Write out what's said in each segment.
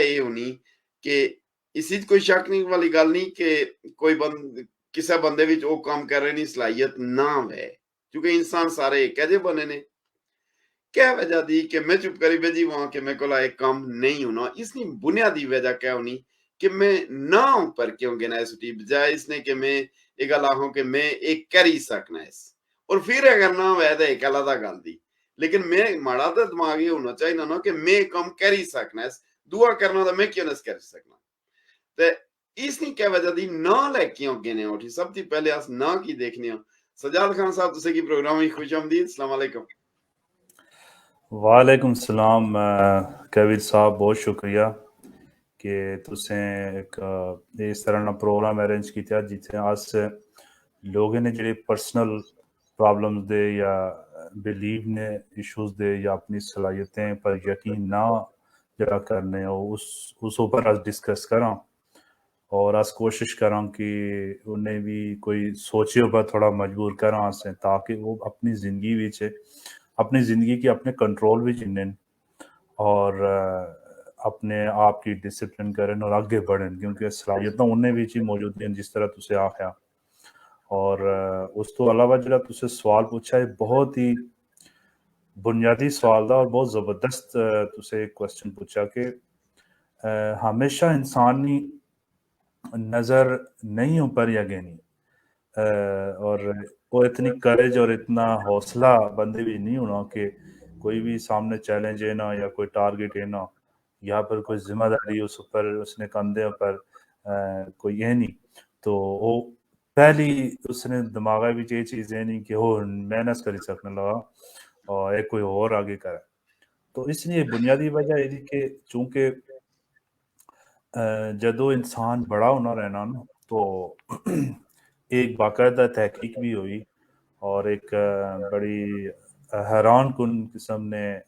ਇਹ ਹੋਣੀ ਕਿ इसी च कोई शक नहीं वाली गल नहीं कि कोई किसी बंदे विच वो काम करने दी सलाहियत ना है, क्योंकि इंसान सारे एक जे बने ने। क्या वजह दी कि मैं चुप करी भेजी वहां कि मेरे को एक काम नहीं होना, इसकी बुनियादी वजह क्या होनी कि मैं ना पर क्यों गिना सुटी बजाय इसने कि मैं एक गल आखूं कि मैं एक कर ही सकना इस, और फिर अगर ना होया तो एक अलग गल दी, लेकिन मैं माड़ा तो दिमाग ये होना चाहिए ना कि मैं काम कर ही सकना इस, दुआ करना तो मैं क्यों नहीं कर सकना। ਤੇ ਇਸ ਨਹੀਂ ਕਿਹ ਵਜ੍ਹਾ ਦੀ ਨਾ ਲੈ ਕੇ ਅੱਗੇ ਨੇ ਉਠੀ ਸਭ ਤੋਂ ਪਹਿਲੇ ਅਸ ਨਾ ਕੀ ਦੇਖਨੇ ਹੋ। सजाद खान साहब तुसे की प्रोग्राम में खुश आमदीद, अस्सलाम वालेकुम। वालेकुम सलाम कबीर साहब, बहुत शुक्रिया कि तुसें एक इस तरह ना प्रोग्राम अरेंज किया जित्थे अस लोगों ने जेह्ड़े पर्सनल प्रॉब्लम्स दे या बिलीव ने इशूज दे या अपनी सलाहियतें पर यकीन ना जरा करने उस ऊपर अस डिस्कस करां और अस कोशिश करां कि उन्हें भी कोई सोचे पर थोड़ा मजबूर करां असें ताकि वो अपनी ज़िंदगी की अपने कंट्रोल भी जिन्नें और अपने आप की डिसिप्लिन करें और आगे बढ़ें, क्योंकि सलाहियतां उन्हें भी मौजूद हैं जिस तरह तुसें आख्या। और उस तो अलावा जो तुसें सवाल पूछा है बहुत ही बुनियादी सवाल था और बहुत ज़बरदस्त तुसें क्वेश्चन पूछा कि हमेशा इंसानी नज़र नहीं ऊपर या गहनी और वो इतनी करेज और इतना हौसला बंदे भी नहीं होना कि कोई भी सामने चैलेंज है ना या कोई टारगेट है ना या पर कोई जिम्मेदारी उस ऊपर उसने कंधे पर कोई है नहीं, तो वो पहली उसने दिमाग भी ये चीज़ है नहीं कि वो मेहनत कर सकने लगा और एक कोई और आगे करे। तो इसलिए बुनियादी वजह ये कि चूंकि जदों इंसान बड़ा होना रहना ना तो एक बाकायदा तहकीक भी हुई और एक बड़ी हैरान कुन किस्म ने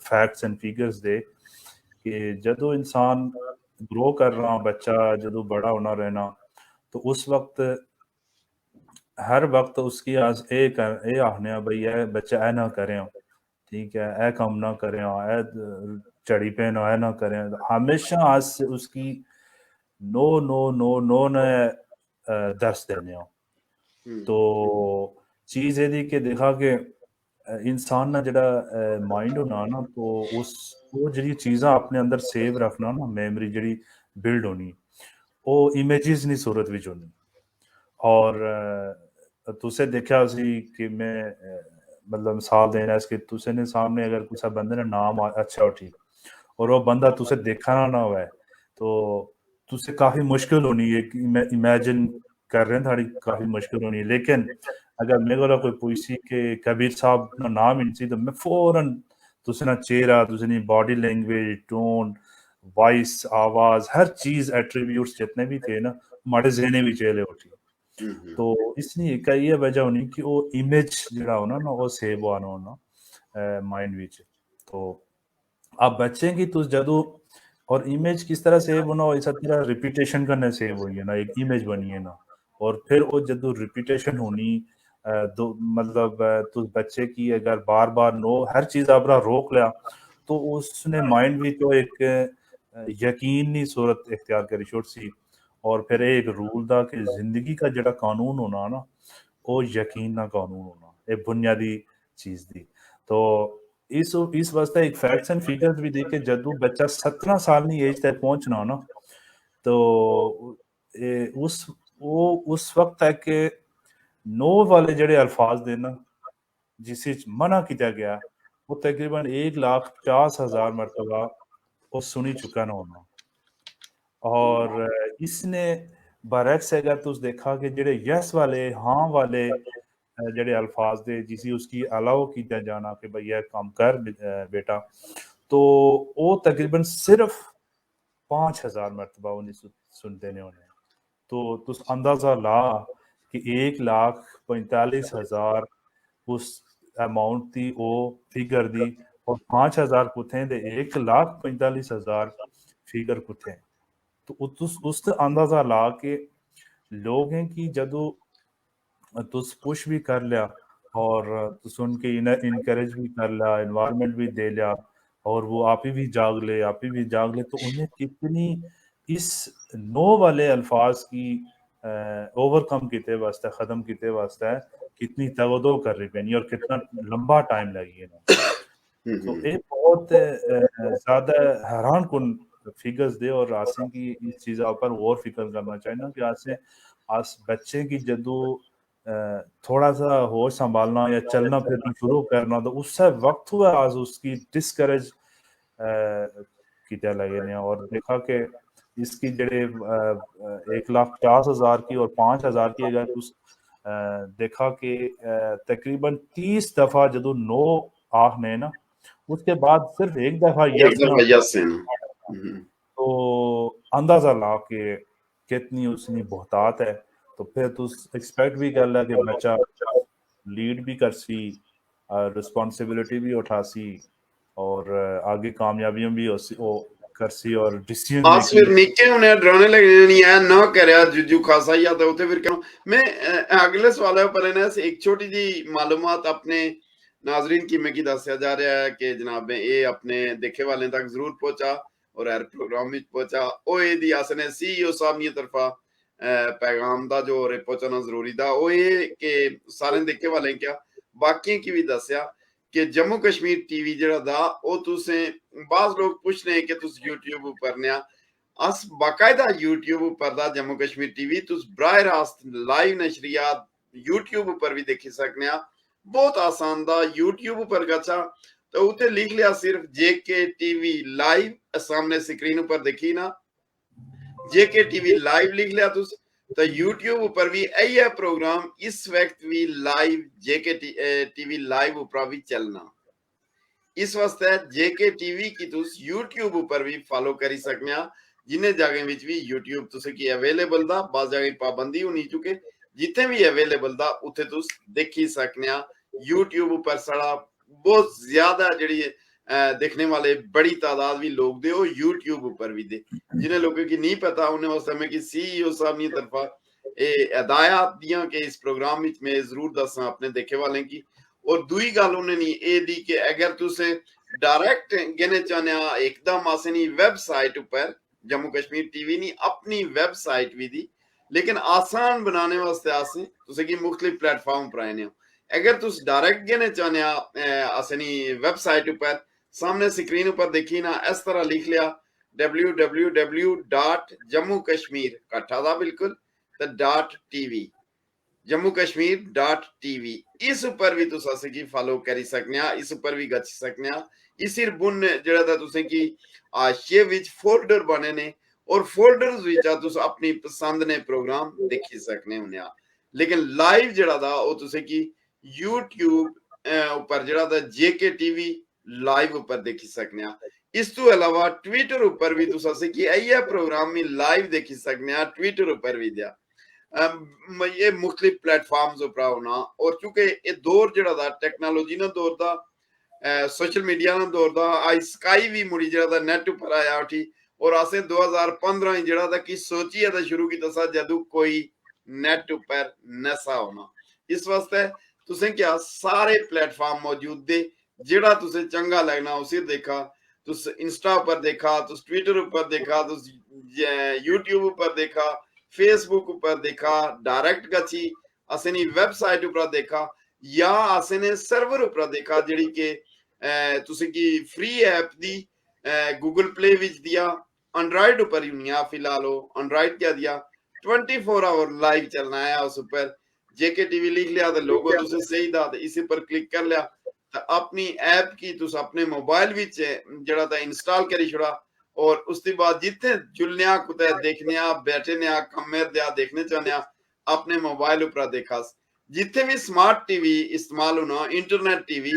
फैक्ट्स एंड फिगर्स दे कि जदों इंसान ग्रो कर रहा बच्चा जदों बड़ा होना रहना तो उस वक्त हर वक्त उसकी आज ए आखने भाई ए बच्चा ए ना करें, ठीक है, ए कम ना करें, ए चढ़ी पे ना ए ना करें, हमेशा आज से उसकी नो नो नो नो ने दर्श देने हो। तो चीज ये कि देखा कि इंसान ना जड़ा माइंड होना ना तो उस वो जी चीज़ा अपने अंदर सेव रखना ना मेमोरी जी बिल्ड होनी वो इमेजिज नहीं सूरत विच होनी। और तुसे देखा कि मैं मतलब मिसाल देना इसके तुसे ने सामने अगर किसी बंदे ने नाम अच्छा उठी और वो बंदा तुसे देखा ना हुआ है तो तुसे काफ़ी मुश्किल होनी है कि इमेजिन कर रहे हैं थोड़ी काफ़ी मुश्किल होनी है। लेकिन अगर मेरे को कोई पूछी कि कबीर साहब ना नाम ही तो मैं फौरन तुसे ना चेहरा तुसे नहीं बॉडी लैंग्वेज टोन वॉइस आवाज़ हर चीज़ एट्रीब्यूट्स जितने भी थे ना हमारे जहने भी चेहरे उठी। तो इसलिए कई ये वजह होनी कि वो इमेज जड़ा होना ना वो सेव आना होना माइंड विच। तो आप बच्चे की तो जदों और इमेज किस तरह सेव होना हो इस तरह रिपीटेशन करने सेव हुई है ना एक इमेज बनी है ना और फिर वो जदों रिपीटेशन होनी दो मतलब तो बच्चे की अगर बार बार नो हर चीज़ आप रोक लिया तो उसने माइंड भी तो एक यकीनी सूरत इख्तियार करी छोड़ सी और फिर एक रूल था कि जिंदगी का जड़ा कानून होना ना वो यकीन ना कानून होना एक बुनियादी चीज़ थी। तो इस वास्ते एक फैक्ट्स एंड फिगर्स भी देखे जदों बच्चा 17 साल की एज तक पहुंचना ना तो उस वक्त है कि नो वाले जड़े अल्फाज देना जिसे मना किया गया वो तकरीबन 1,50,000 मरतबा वो सुनी चुका ना होना। और इसने बरक्स अगर तुस देखा कि जेड़े यस वाले हाँ वाले जेड़े अल्फाज दे जिसी उसकी अलाउ किया जाना कि भाई यह काम कर बेटा तो वो तकरीबन सिर्फ 5,000 मरतबा उन्हें सुनते ने होने। तो तुस अंदाजा ला कि 1,45,000 उस अमाउंट थी वो फिगर दी और 5,000 कुत्थे दे 1,45,000 फिगर कुत्थे। तो उस अंदाजा ला के लोग हैं कि जदों तुस पुश भी कर लिया और तुस उनके इनकरेज भी कर लिया एनवायरनमेंट भी दे लिया और वो आप ही भी जाग ले, आप ही भी जाग ले, तो उन्हें कितनी इस नो वाले अल्फाज की ओवरकम किते वास्ते, खत्म किते वास्ते कितनी तगदो कर रही पैनी और कितना लंबा टाइम लगी है ना। तो हम्म। ये बहुत ज्यादा हैरान कुन फिगर्स दे, और आसे की इस चीज़ा ऊपर गौर फिक्र करना चाहिए ना कि आसे आज बच्चे की जदू थोड़ा सा होश संभालना या चलना फिरना शुरू करना, तो उससे वक्त हुआ आज उसकी डिस्करेज किया लगे ने, और देखा कि इसकी जड़े 1,50,000 की और 5,000 की अगर उस देखा कि तकरीबन 30 दफा जदू नो आखने ना, उसके बाद सिर्फ एक दफा एक यस ना, दफा यस है ना। हम्म। तो अंदाजा ला के कितनी उसकी बहुतात है। तो फिर तू एक्सपेक्ट भी कर ला कि बच्चा लीड भी कर सी, रिस्पॉन्सिबिलिटी भी उठा सी, और आगे कामयाबियां भी हो कर सी, और डिसीजन बस मेकिंग। फिर निके होने डराने लगे नहीं है ना करया जुजू खासा ही आता उते फिर क्यों। मैं अगले सवाल पर है ना एक छोटी जी मालूमात अपने नाजरीन की मैं की दसया जा रहा है कि जनाब ये अपने देखे वाले तक जरूर पहुंचा और हर प्रोग्राम में पहुंचा ओ ए दी आसने सीईओ साहब नी तरफा पैगाम दा जो और पहुंचाना जरूरी था ओ ये कि सारे देखे वाले क्या बाकी की भी दसया कि जम्मू कश्मीर टीवी जड़ा दा ओ तुसें बाज लोग पूछ रहे हैं कि तुस यूट्यूब ऊपर ने अस बाकायदा यूट्यूब ऊपर दा जम्मू कश्मीर टीवी तुस बराह रास्त लाइव नशरियात यूट्यूब ऊपर भी देखी सकने आ। बहुत आसान दा यूट्यूब ऊपर गचा तो उते लिख लिया सिर्फ जेके टीवी लाइव सामने स्क्रीन ऊपर देखी ना जेके टीवी लाइव लिख लिया तुस तो यूट्यूब ऊपर भी यही प्रोग्राम इस वक्त भी लाइव जेके टीवी लाइव ऊपर भी चलना। इस वास्ते जेके टीवी की तुस यूट्यूब ऊपर भी फॉलो करी सकने आ। जिन्हें जगह विच भी यूट्यूब तुसे की अवेलेबल दा बाज जगह पाबंदी होनी चुके जिथे भी अवेलेबल दा उथे तुस देखी सकने आ। यूट्यूब ऊपर साड़ा बहुत ज्यादा जड़ी देखने वाले बड़ी तादाद भी लोग दे वो यूट्यूब ऊपर भी दे। जिन्हें लोगों की नहीं पता उन्हें उस समय की सीईओ साहब की तरफा ए हदायत दिया कि इस प्रोग्राम में मैं जरूर दसा अपने देखे वाले की। और दुई गल उन्होंने ये दी कि अगर तुसे डायरेक्ट कहने चाहने एकदम आसनी वेबसाइट ऊपर जम्मू कश्मीर टीवी नी अपनी वेबसाइट भी दी लेकिन आसान बनाने वास्ते आसे तुसे की मुख्तलिफ प्लेटफॉर्म पर आए हो। अगर तुस डायरेक्ट कहने चाहने आसनी वेबसाइट ऊपर सामने स्क्रीन ऊपर देखी ना इस तरह लिख लिया www.jammukashmir कट्ठा दा बिल्कुल .tv जम्मू कश्मीर .tv इस ऊपर भी तुस असें की फॉलो करी सकने आ। इस ऊपर भी गच्छ सकने आ। इस बुन जेड़ा दा तुसें की आशिया विच फोल्डर बने ने और फोल्डर्स विच तुस अपनी पसंद ने प्रोग्राम देखी सकने होने आ। लेकिन लाइव जेड़ा दा ओ तुसें की यूट्यूब ऊपर जेड़ा दा जेके टीवी लाइव ऊपर देखी सकने आ। इस तो अलावा ट्विटर ऊपर भी तुस असें की यही प्रोग्राम में लाइव देखी सकने आ। ट्विटर ऊपर भी दिया ये मुख्तलिफ प्लेटफॉर्म्स ऊपर होना और चूंकि ये दौर जड़ा दा टेक्नोलॉजी ना दौर दा सोशल मीडिया ना दौर दा आई स्काई भी मुड़ी जड़ा दा नेट ऊपर आया उठी और असें 2015 ही जड़ा दा की सोचिए दा शुरू की तसा जदू कोई नेट ऊपर नसा होना। इस वास्ते तुसें क्या सारे प्लेटफॉर्म मौजूद दे जेड़ा तुसें चंगा लगना उसे देखा तुस इंस्टा पर देखा तुस ट्विटर ऊपर देखा तुस यूट्यूब ऊपर देखा फेसबुक ऊपर देखा डायरेक्ट गची असनी वेबसाइट ऊपर देखा या असने सर्वर ऊपर देखा जेड़ी के तुसे की free app the Google play which दिया एंड्रॉइड ऊपर ही फिलहाल एंड्रॉइड क्या दिया 24 आवर लाइव चलना है उस ऊपर जेके टीवी लिख लिया तो लोगो तुसे सही दा इसी पर क्लिक कर लिया तो अपनी ऐप की तुस अपने मोबाइल विच जड़ा ता इंस्टॉल करी छुड़ा और उसके बाद जिथे जुलने कुतै देखने बैठे ने कमेर दिया देखने चाहने अपने मोबाइल ऊपर देखा जिथे भी स्मार्ट टीवी इस्तेमाल होना इंटरनेट टीवी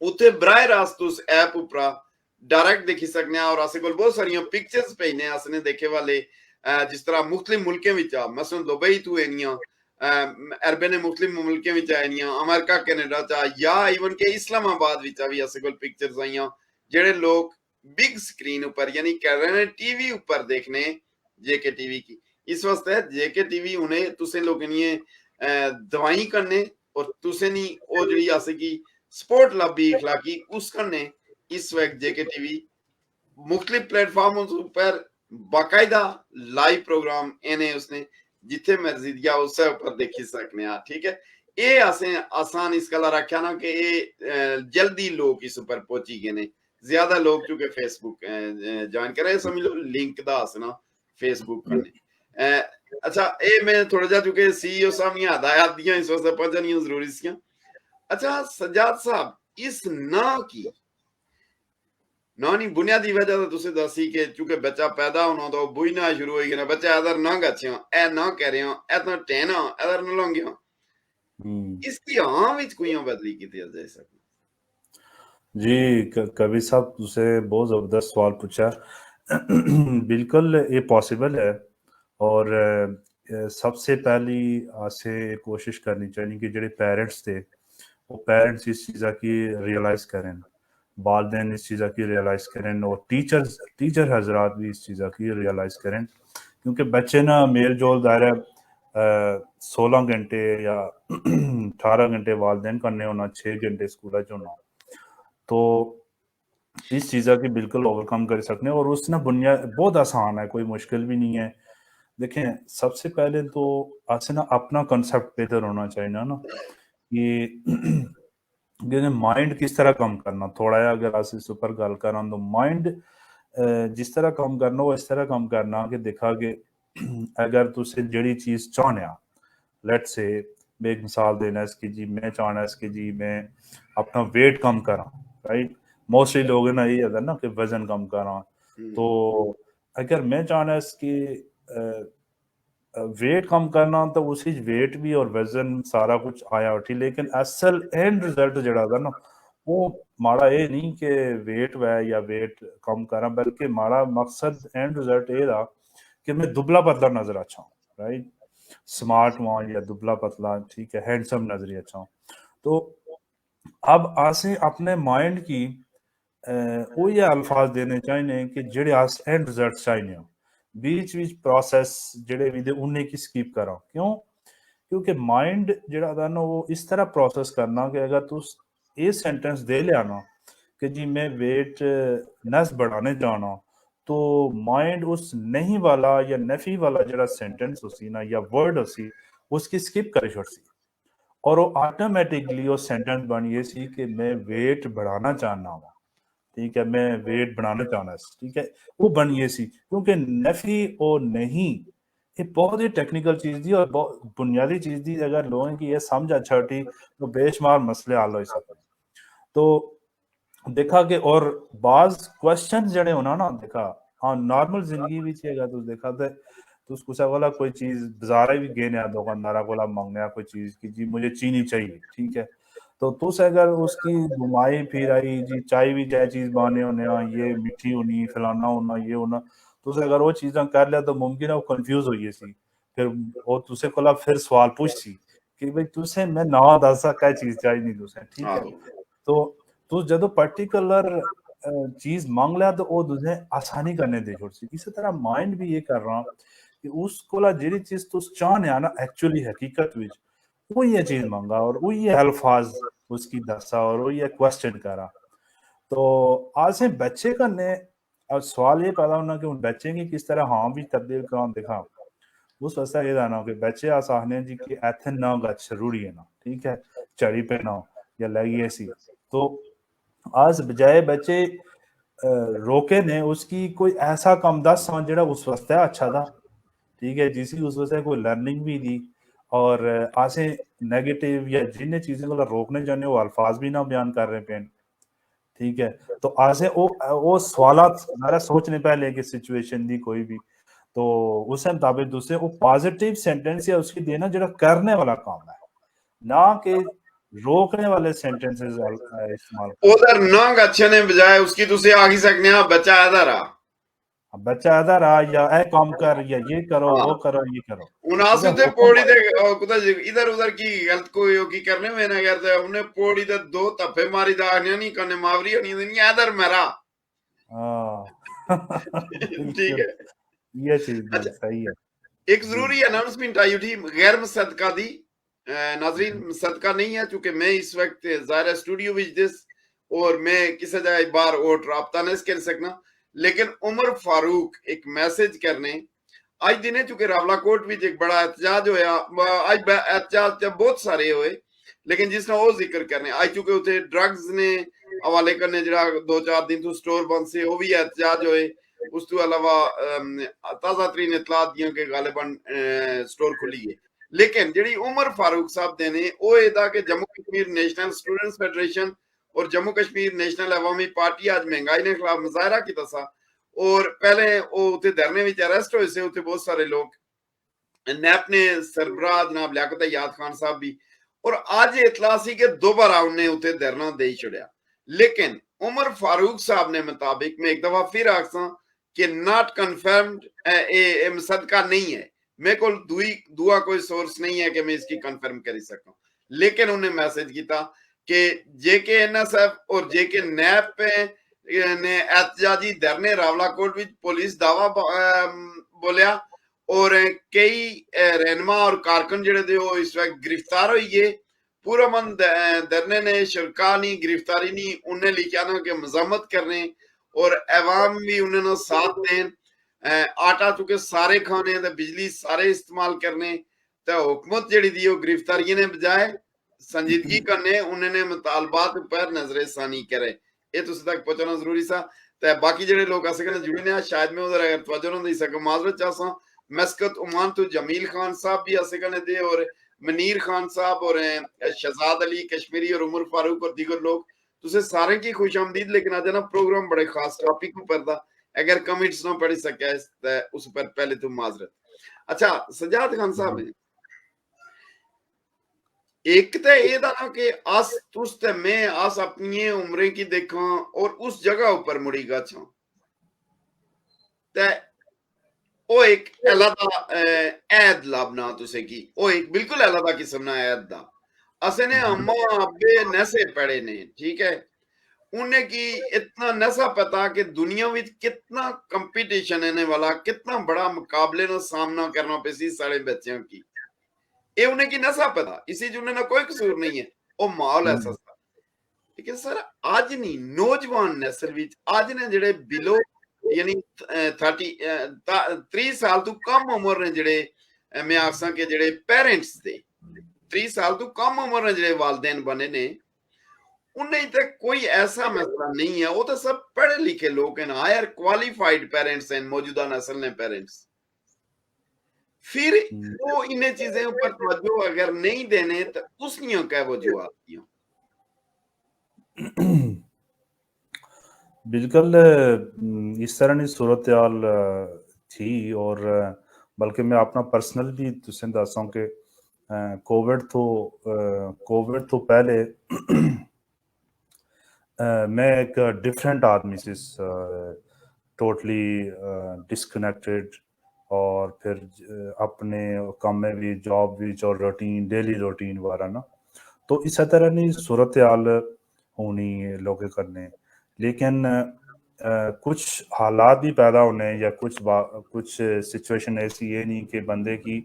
उथे बराह रास्त उस ऐप ऊपर डायरेक्ट देखी सकने और अस को बहुत सारिया पिक्चर्स भेजने असने देखे वाले जिस तरह मुख्तलिफ मुल्कें विच मसलन दुबई तू एनिया अरबे ने मुख्तलिफ मुल्कें विच आनिया अमेरिका कैनेडा चा या इवन के इस्लामाबाद विच भी अस को पिक्चर्स आईया जेड़े लोग बिग स्क्रीन ऊपर यानी कह रहे हैं टीवी ऊपर देखने जेके टीवी की। इस वास्ते जेके टीवी उन्हें तुसे लोग दवाई करने और तुसे नहीं ओ जड़ी आसे की स्पोर्ट लब्बी इखलाकी उस करने इस वक्त जेके टीवी मुख्तलिफ प्लेटफॉर्मों पर बाकायदा लाइव प्रोग्राम इन्हें उसने जिथे मर्जी दिया उससे ऊपर देखी सकने आ, ठीक है। ये असें आसान इस गल्ला रखा ना कि ये जल्दी लोग इस ऊपर पहुंची गए ने, ज्यादा लोग चूंकि फेसबुक ज्वाइन करे, समझ लो लिंक दा ना फेसबुक कन्ने। अच्छा ये मैं थोड़ा जा चुके सीईओ साहब ने हदायत दिया इस वास्ते पहुंचनी जरूरी सी। अच्छा सज्जाद साहब, इस ना की ना नहीं बुनियादी वजह तो तुसे दसी कि चूंकि बच्चा पैदा होना तो बुझना शुरू हो गया, बच्चा इधर ना गच्छियो ए ना कह रहे हो ए तो टेना इधर ना लंघियो, इसकी हाँ विच कोई बदली की थी जा सकती जी कबीर साहब तुसे बहुत ज़बरदस्त सवाल पूछा। बिल्कुल ये पॉसिबल है। और सबसे पहली आसे कोशिश करनी चाहिए कि जेडे पेरेंट्स थे वो पेरेंट्स इस चीज़ा की रियलाइज़ करें, वालदैन इस चीज़ा की रियलाइज़ करें और टीचर हजरात भी इस चीज़ा की रियलाइज़ करें। क्योंकि बच्चे ना मेल जोल दायरा 16 घंटे या 18 घंटे वालदैन करने होना, 6 घंटे स्कूल च होना, तो इस चीज़ा की बिल्कुल ओवरकम कर सकने। और उसना बुनियाद बहुत आसान है, कोई मुश्किल भी नहीं है। देखें सबसे पहले तो असें ना अपना कंसेप्ट बेहतर होना चाहिए ना कि माइंड किस तरह कम करना, थोड़ा जा अगर अस इस उपर गल करा तो माइंड जिस तरह कम करना वो इस तरह कम करना कि देखा कि अगर तुसे जेड़ी चीज़ चाहने आ, लेट्स से मैं एक मिसाल देना इसकी जी, मैं चाहना इसकी जी मैं अपना वेट कम करा, राइट। मोस्टली लोग ना ये होता है ना कि वजन कम करा, तो अगर मैं चाहना इसकी वेट कम करना तो उसी वेट भी और वजन सारा कुछ आया उठी, लेकिन असल एंड रिजल्ट जड़ा था ना वो माड़ा ये नहीं कि वेट वै या वेट कम करा, बल्कि माड़ा मकसद एंड रिजल्ट ये था कि मैं दुबला पतला नजर अच्छा हूँ, राइट, स्मार्ट हुआ या दुबला पतला, ठीक है, हैंडसम नजर अच्छा हूँ। तो अब आसे अपने माइंड की वो ये अल्फाज देने चाहिए कि जेड़े अस एंड रिजल्ट चाहिए हो, बीच बीच प्रोसेस जेड़े भी दे उन्हें की स्किप करा। क्यों? क्योंकि माइंड जेड़ा था ना वो इस तरह प्रोसेस करना कि अगर तू ये सेंटेंस दे लिया ना कि जी मैं वेट नस बढ़ाने जाना, तो माइंड उस नहीं वाला या नफी वाला जरा सेंटेंस उसी ना या वर्ड उसी उसकी स्किप कर छोड़सी, और वो ऑटोमेटिकली वो सेंटेंस बन ये सी कि मैं वेट बढ़ाना चाहना हूँ, ठीक है, मैं वेट बढ़ाना चाहना है, ठीक है, वो बन ये सी। क्योंकि नफी और नहीं ये बहुत ही टेक्निकल चीज थी और बहुत बुनियादी चीज थी। अगर लोगों की ये समझ अच्छा थी तो बेशुमार मसले हल हो सकते। तो देखा कि और बाज क्वेश्चन जड़े होना ना देखा, हाँ नॉर्मल जिंदगी भी अगर तू देखा तो तुस कुछ वाला कोई चीज बाजारे भी गए ना दुकानदारा को मंगने कोई चीज की जी मुझे चीनी चाहिए, ठीक है, तो तुस अगर उसकी घुमाई फिराई जी चाय भी जै चीज बाने होने ये मिठी होनी फलाना होना ये होना, तुस अगर वो चीज़ां कर लिया तो मुमकिन है वो कंफ्यूज हो गई सी, फिर वो तुसे कोला फिर सवाल पूछसी कि भाई तुसे मैं ना दसा क्या चीज चाहिए तुसे, ठीक है। तो तू जदों पर्टिकुलर चीज मांग लिया तो वो तुझे आसानी करने दे छोड़ सी। इसी तरह माइंड भी ये कर रहा कि उसको जेडी चीज तुस चाहने ना एक्चुअली हकीकत विच वो ये चीज मांगा और वो ये अल्फाज उसकी दसा और वो ये क्वेश्चन करा। तो आज बच्चे का ने अब सवाल ये पैदा होना कि उन बच्चे की किस तरह हाँ भी तब्दील करा दिखा, उस वजह ये जाना कि बच्चे आसाने जी कि एथन ना गच जरूरी है ना, ठीक है, चढ़ी पे ना या लगी ऐसी, तो आज बजाय बच्चे रोके ने उसकी कोई ऐसा कम दस समझ जरा उस वस्ते अच्छा था, ठीक है, जिसकी उस वजह कोई लर्निंग भी दी और आसे नेगेटिव या जिन चीजें को रोकने जाने वो अल्फाज भी ना बयान कर रहे पेन, ठीक है। तो आसे वो सवालात जरा सोचने पहले कि सिचुएशन दी कोई भी, तो उस मुताबिक दूसरे वो पॉजिटिव सेंटेंस या उसकी देना जरा करने वाला काम है, ना कि रोकने वाले सेंटेंसेस इस्तेमाल करना। उधर ना गच्छे ने बजाय उसकी तुसे आखी सकने आ बच्चा इधर आ, अब बच्चा इधर आ या ए काम कर या ये करो वो करो ये करो, ठीक है, उनासिब ते हुक्म पौड़ी दे कुदा इधर उधर की गलत कोई हो की करने में ना करते उन्हें पौड़ी दे दो तफे मारी दा नहीं करने मावरी नहीं देनी इधर मेरा ठीक बिल्कुल है। ये चीज भी अच्छा सही है एक जी। जरूरी अनाउंसमेंट आई थी गैर मुसद्दका दी, नाजरीन मुसद्दका नहीं है चूंकि मैं इस वक्त ज़ाहिर स्टूडियो विच दिस और मैं किसी जगह बार वोट राबता नहीं कर सकना, लेकिन उमर फारूक एक मैसेज करने आज दिन चुके रावलाकोट भी एक बड़ा एहतजाज होया, आज एहतजाज बहुत सारे होए, लेकिन जिसने वो जिक्र करने आज चुके उसे ड्रग्स ने हवाले करने जरा 2-4 दिन तो स्टोर बंद से वो भी एहतजाज होए। उस तो अलावा ताजा तरीन इतलात दियां के गालिबन स्टोर खुली है। लेकिन जी उमर फारूक साहब दे ने वो एदा कि Jammu Kashmir national students federation और जम्मू कश्मीर नेशनल अवामी पार्टी आज महंगाई के खिलाफ मुजाहरा किया सा, और पहले वो उते धरने में अरेस्ट हुए से उते बहुत सारे लोग, नैप ने सरबराह जनाब लियाकत याद खान साहब भी, और आज इतला सी कि दोबारा उन्हें उते धरना दे छड़िया। लेकिन उमर फारूक साहब ने मुताबिक मैं एक दफा फिर आखसा कि नॉट कन्फर्म्ड सदका नहीं है, मेरे को दुआ कोई सोर्स नहीं है कि मैं इसकी कंफर्म कर सकूं, लेकिन उन्हें मैसेज किया कि जेके एनएसएफ और जेके नैप ने एहतजाजी धरने रावलाकोट में पुलिस दावा बोलिया, और कई रहनुमा और कारकुन जड़े थे वो इस वक्त गिरफ्तार हुई गए। पूरा मन धरने ने शिरका नहीं गिरफ्तारी नहीं उन्हें लिखा ना कि मजम्मत करने, और अवाम भी उन्हें साथ दें, आटा चुके सारे खाने ते बिजली सारे इस्तेमाल करने, तो हुकूमत जड़ी दी गिरफ्तारी ने बजाय संजीदगी करने उन्होंने मुतालबात पर नजरसानी करे, ये तुझ तक पहुंचाना जरूरी सा। ते बाकी जड़े लोग अस कने जुड़े ने शायद मैं उधर अगर तवज्जो ना दी सका माजरत चाहसा। मस्कत उमान तो जमील खान साहब भी अस कने दे, और मनीर खान साहब और शहजाद अली कश्मीरी और उमर फारूक और दीगर लोग तुझे सारे की खुश आमदीद। लेकिन आज ना प्रोग्राम बड़े खास टॉपिक पर था, अगर कमेंट्स ना पढ़ सके उस पर पहले तो माजरत। अच्छा सजाद खान साहब एक तो ये ना कि अस तुस ते मैं अस अपनी उम्रें की देखा और उस जगह ऊपर मुड़ी गा छा, ओ एक अलग ऐद लाभना तुसे की ओ एक बिल्कुल अलग किस्म ना ऐद दा असे ने अम्मा अब्बे नशे पड़े ने, ठीक है, उन्हें की इतना नशा पता कि दुनिया में कितना कंपटीशन है वाला, कितना बड़ा मुकाबले ना सामना करना पे सी सारे बच्चों की, ये उन्हें की नशा पता, इसी जुने ना कोई कसूर नहीं है, ओ माहौल ऐसा सा। लेकिन सर आज नहीं नौजवान नस्ल विच आज ने जड़े बिलो यानी 30 साल तो कम उम्र ने जड़े मैं आखसा कि जड़े पेरेंट्स दे 30 साल तो कम उम्र ने जड़े वालदेन बने ने, उन्हें तक कोई ऐसा मसला नहीं है, वो तो सब पढ़े लिखे लोग हैं, हायर क्वालिफाइड पेरेंट्स हैं मौजूदा नस्ल ने पेरेंट्स, फिर वो इन्हें चीजें ऊपर तवज्जो अगर नहीं देने तो उसकी क्या वजूहत दियो। बिल्कुल इस तरह की सूरत हाल थी, और बल्कि मैं अपना पर्सनल भी तुसें दसां कि कोविड तो पहले मैं एक डिफरेंट आदमी से टोटली डिस्कनेक्टेड, और फिर अपने कम में भी जॉब भी और रूटीन डेली रूटीन वाला ना, तो इस तरह की सूरत हाल होनी लोग करने। लेकिन कुछ हालात भी पैदा होने या कुछ सिचुएशन ऐसी है नहीं कि बंदे की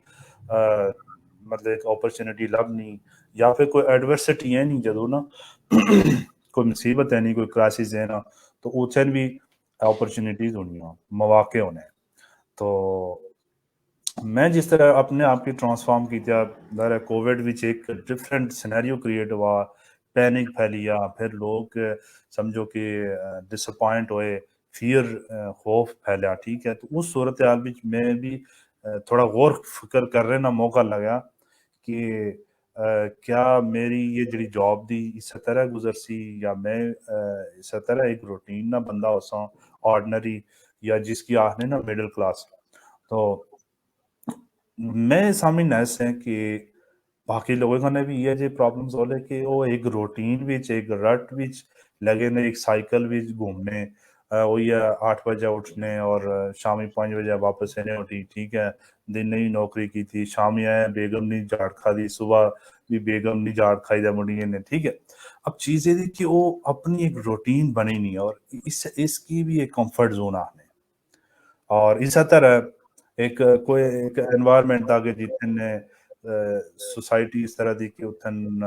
मतलब एक अपॉर्चुनिटी लभनी, या फिर कोई एडवर्सिटी है नहीं जदों ना कोई मुसीबत है नहीं, कोई क्राइसिस है ना, तो उसे भी अपॉर्चुनिटीज होनी मौके होने। तो मैं जिस तरह अपने आप की ट्रांसफॉर्म किया कोविड विच एक डिफरेंट सिनेरियो क्रिएट हुआ, पैनिक फैलिया, फिर लोग समझो कि डिसअपॉइंट होए, फियर खौफ फैला, ठीक है। तो उस सूरत हाल में मैं भी थोड़ा गौर फिक्र कर रहे ना मौका लगा कि क्या मेरी ये जी जॉब दी इस तरह गुजर सी, या मैं इस तरह एक रूटीन ना बंदा हो सा ऑर्डनरी, या जिसकी आखने ना मिडिल क्लास। तो मैं सामने नैस है कि बाकी लोगों ने भी ये जो प्रॉब्लम्स हो कि वो एक रूटीन विच एक रट विच लगे ने, एक साइकिल विच घूमने, वो ये 8 बजे उठने और शामी 5 बजे वापस आने उठी, ठीक है। दिन नहीं नौकरी की थी, शामी आए बेगम नहीं झाड़ खा दी, सुबह भी बेगम नहीं झाड़ खाई दा मुड़िए ने, ठीक है। अब चीजें थी कि वो अपनी एक रूटीन बनी नहीं, और इसकी भी एक कंफर्ट जोन आने, और इस तरह एक कोई एक एनवायरनमेंट आगे जितने सोसाइटी इस तरह दी कि उतन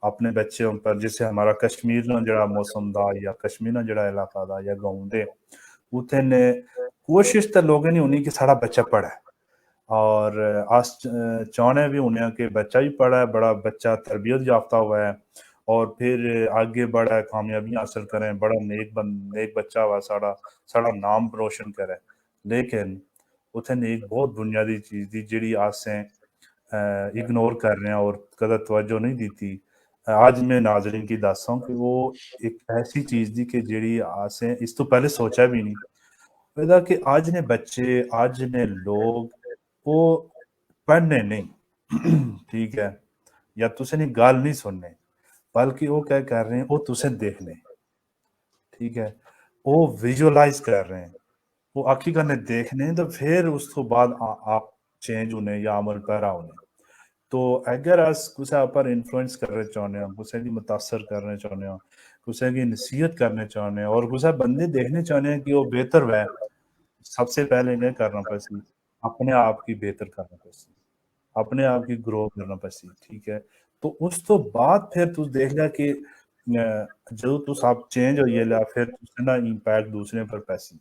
अपने बच्चों पर, जैसे हमारा कश्मीर ना जड़ा मौसम दा या कश्मीर ना जड़ा इलाका दा या गाँव दे उत्थे ने कोशिश तो लोगों ने होनी कि साड़ा बच्चा पढ़े और अस चाहने भी होने कि बच्चा भी पढ़ा है, बड़ा बच्चा तरबियत याफ्ता हुआ है और फिर आगे बड़ा कामयाबियां हासिल करें, बड़ा नेक बच्चा हुआ साड़ा साड़ा नाम रोशन करे। लेकिन उत्थे ने एक बहुत बुनियादी चीज़ दी जेह्ड़ी असें इग्नोर कर रहे हैं और कदा तवज्जो नहीं दी। आज मैं नाज़रीन की दस्सां कि वो एक ऐसी चीज़ दी कि जेह्ड़ी असें इस तो पहले सोचा भी नहीं। ਇਹਦਾ ਕਿ ਅੱਜ ਨੇ ਬੱਚੇ, ਅੱਜ ਨੇ ਲੋਕ ਉਹ ਪੜ੍ਹਨੇ ਨਹੀਂ ਠੀਕ ਹੈ ਜਾਂ ਤੁਸੀਂ ਨੇ ਗੱਲ ਨਹੀਂ ਸੁਣਨੇ ਬਲਕਿ ਉਹ क्या कर रहे हैं वो तुसें देखने ठीक है वो विजुअलाइज कर रहे हैं वो अखी कन्नै देखने तो फिर उस तो बाद आप चेंज होने या अमल पैरा होने तो अगर अस कुसै उप्पर इन्फ्लुएंस करना चाਹੁੰਦੇ ਹਾਂ कुसै गी मुतासर करना चाਹੁੰਦੇ ਹਾਂ कुसै गी नसीहत करना चाਹੁੰਦੇ ਹਾਂ और कुसै बंदे देखने चाਹੁੰਦੇ हैं कि वो बेहतर वै सबसे पहले इन्हें करना पसी अपने आप की बेहतर करना पसी अपने आप की ग्रो करना पसी ठीक है तो उस तो बाद फिर तू देख लिया कि जो तू सब चेंज होइए लिया फिर तुसें ना इंपैक्ट दूसरे पर पैसी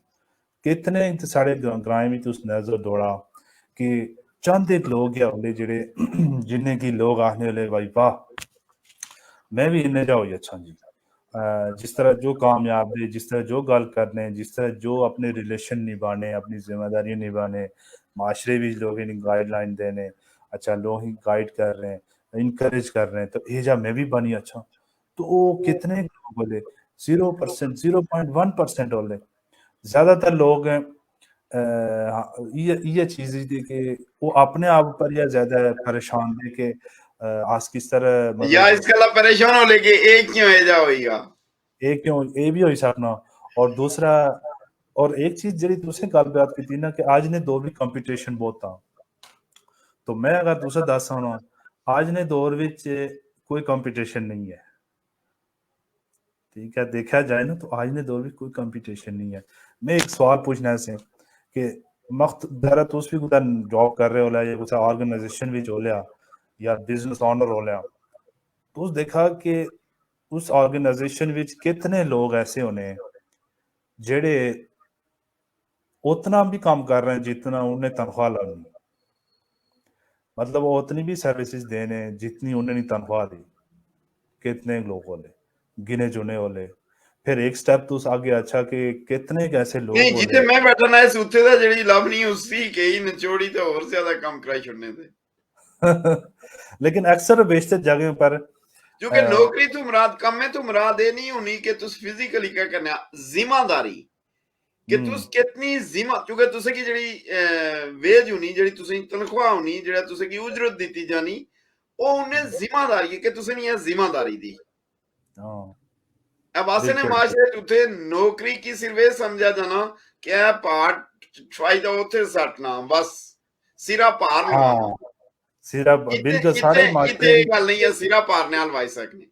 कितने इंत साढ़े ग्राएं में तुस नजर दौड़ा कि चंद एक लोग या होंदे जेह्ड़े जिन्हें कि लोग आखने वाले भाई वाह मैं भी इन्ने जा होई अच्छा जी जिस तरह जो कामयाब है जिस तरह जो गल करने जिस तरह जो अपने रिलेशन निभाने अपनी जिम्मेदारी निभाने माशरे भी लोग इन्हें गाइडलाइन देने अच्छा लोग ही गाइड कर रहे हैं इनकरेज कर रहे हैं तो ये जा मैं भी बनी अच्छा तो वो कितने लोग बोले 0%, 0.1% बोले ज्यादातर लोग हैं ये चीज थी कि वो अपने आप पर या ज्यादा परेशान थे कि आज किस तरह या मतलब इसके लिए परेशान हो लेके एक क्यों है जा होएगा एक क्यों ये भी हो सकना और दूसरा और एक चीज जेह्ड़ी तुसें गल बात कीती ना कि अज ने दौर भी कंपीटीशन बहुत था तो मैं अगर तुसें दस होना अज ने दौर विच कोई कंपीटीशन नहीं है ठीक है देखा जाए ना तो आज ने दौर में कोई कंपटीशन नहीं है मैं एक सवाल पूछना है कि मख्त जरा तुस भी कुछ जॉब कर रहे हो या कुछ ऑर्गेनाइजेशन भी हो लिया या बिजनेस ओनर हो लिया तो उस देखा कि उस ऑर्गेनाइजेशन विच कितने लोग ऐसे होने जेड़े उतना भी काम कर रहे हैं जितना उन्हें तनख्वाह लगनी मतलब वो उतनी भी सर्विसेज देने जितनी उन्हें तनख्वाह दी कितने लोग होले गिने चुने होले फिर एक स्टेप तो आगे अच्छा कि कितने कैसे लोग नहीं होले जिथे मैं बैठा ना इस उत्थे दा जेड़ी लव नहीं उसी के ही निचोड़ी तो और ज्यादा कम कराई छोड़ने थे लेकिन अक्सर बेशतर जगह पर क्योंकि नौकरी तो मुराद कम है तो मुराद ये नहीं होनी कि तुस फिजिकली क्या करना जिम्मेदारी कि तुस कितनी जिम्मा क्योंकि तुसें की जेड़ी वेज होनी जेड़ी तुसें तनख्वाह होनी जेड़ा तुसें की उजरत दी जानी वो उन्हें जिम्मेदारी है कि तुसें नहीं जिम्मेदारी दी अब आसे ने माशरे उठे नौकरी की सिर्फ ये समझा जाना क्या पार्ट छुआई दा उथे सटना बस सिरा पार लवाना सिरा बिल्कुल सारे इते गल नहीं है सिरा पार ने हलवाई सकने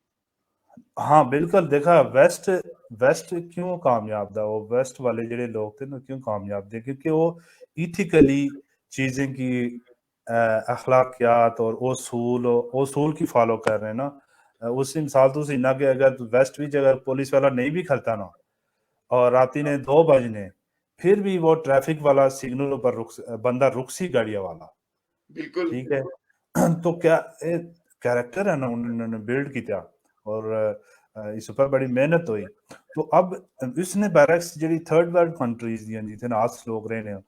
हाँ बिल्कुल देखा वेस्ट वेस्ट क्यों कामयाब था वो वेस्ट वाले जेडे लोग थे ना क्यों कामयाब थे क्योंकि वो इथिकली चीजें की अखलाकियात और उसूल की फॉलो कर रहे हैं ना उसी मिसाल तो इन्ना कि अगर वेस्ट भी अगर पुलिस वाला नहीं भी खलता ना और राती ने 2 बजने फिर भी वो ट्रैफिक वाला सिग्नल पर बंदा रुकसी गाड़िया वाला बिल्कुल ठीक है तो क्या कैरेक्टर है ना उन्होंने बिल्ड किया और इस पर बड़ी मेहनत हुई तो अब इसने बैरक्स जी थर्ड वर्ल्ड कंट्रीज जिथे आज लोग रहे हैं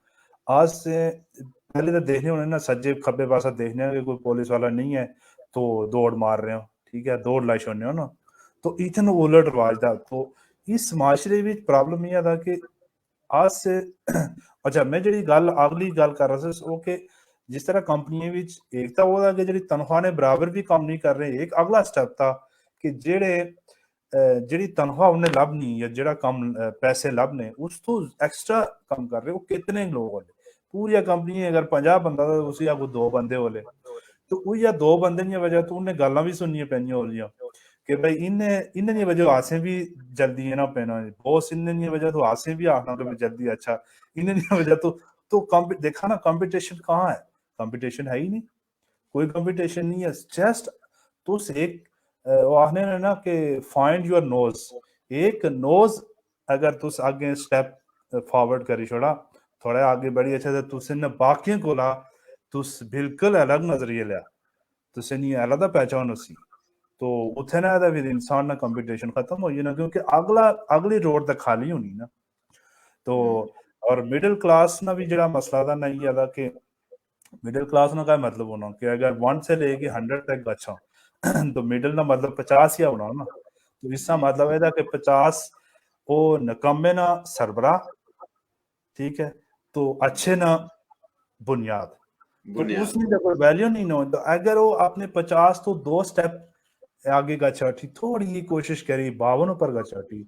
आज से पहले तो देखने होने ना सज्जे खब्बे पासा देखने कि कोई पुलिस वाला नहीं है तो दौड़ मार रहे हो ठीक है दौड़ लाई छोड़ने हो ना तो इतन उलट रवाज था तो इस माशरे में प्रॉब्लम यह था कि आज से अच्छा मैं जी गल अगली गल कर रहा था कि जिस तरह कंपनियों में एक तो वो कि जी तनख्वाह ने बराबर भी काम नहीं कर रहे एक अगला स्टेप था कि जेड़े जी तनख्वाह उन्हें लभनी या जो कम पैसे लभने उस तो एक्सट्रा कम कर रहे वो कितने लोग होने पूरी कंपनी अगर 50 बंदा तो उसी आगू 2 बंदे होले तो वही या 2 बंदे दी वजह तो उन्हें गल्लां भी सुननियां पैनियां होलियां कि भाई इन्हें दी वजह आसें भी जल्दी है ना पैना बॉस इन्हें दी वजह तो आसें भी आखना कि जल्दी अच्छा इन्हें दी वजह तो देखा ना कंपटीशन कहाँ है कंपटीशन है ही नहीं कोई कंपटीशन नहीं है जस्ट तो एक वो आखने ने ना कि फाइंड योर नोज, एक नोज अगर तुस आगे स्टेप फॉरवर्ड करी छोड़ा थोड़ा आगे बढ़ी अच्छा ते तुसें ना बाकियों कोला तुस बिल्कुल अलग नजरिए लिया तुसें नहीं अलग पहचान उसी तो उत्थे ना फिर इंसान ना कंपटीशन खत्म हो जाना क्योंकि अगली रोड तक खाली होनी ना तो और मिडिल क्लास ना भी जरा मसला था नहीं है कि मिडिल क्लास ना का मतलब होना कि अगर 1 से लेके 100 तक अच्छा तो मिडिल ना मतलब 50 ही होना ना तो इसका मतलब है कि 50 वो नकम्मे ना सरबराह ठीक है तो अच्छे ना बुनियाद तो बुनियाद उसमें कोई वैल्यू नहीं ना तो अगर वो आपने 50 तो 2 स्टेप आगे गचाठी थोड़ी ही कोशिश करी 52 पर गचाठी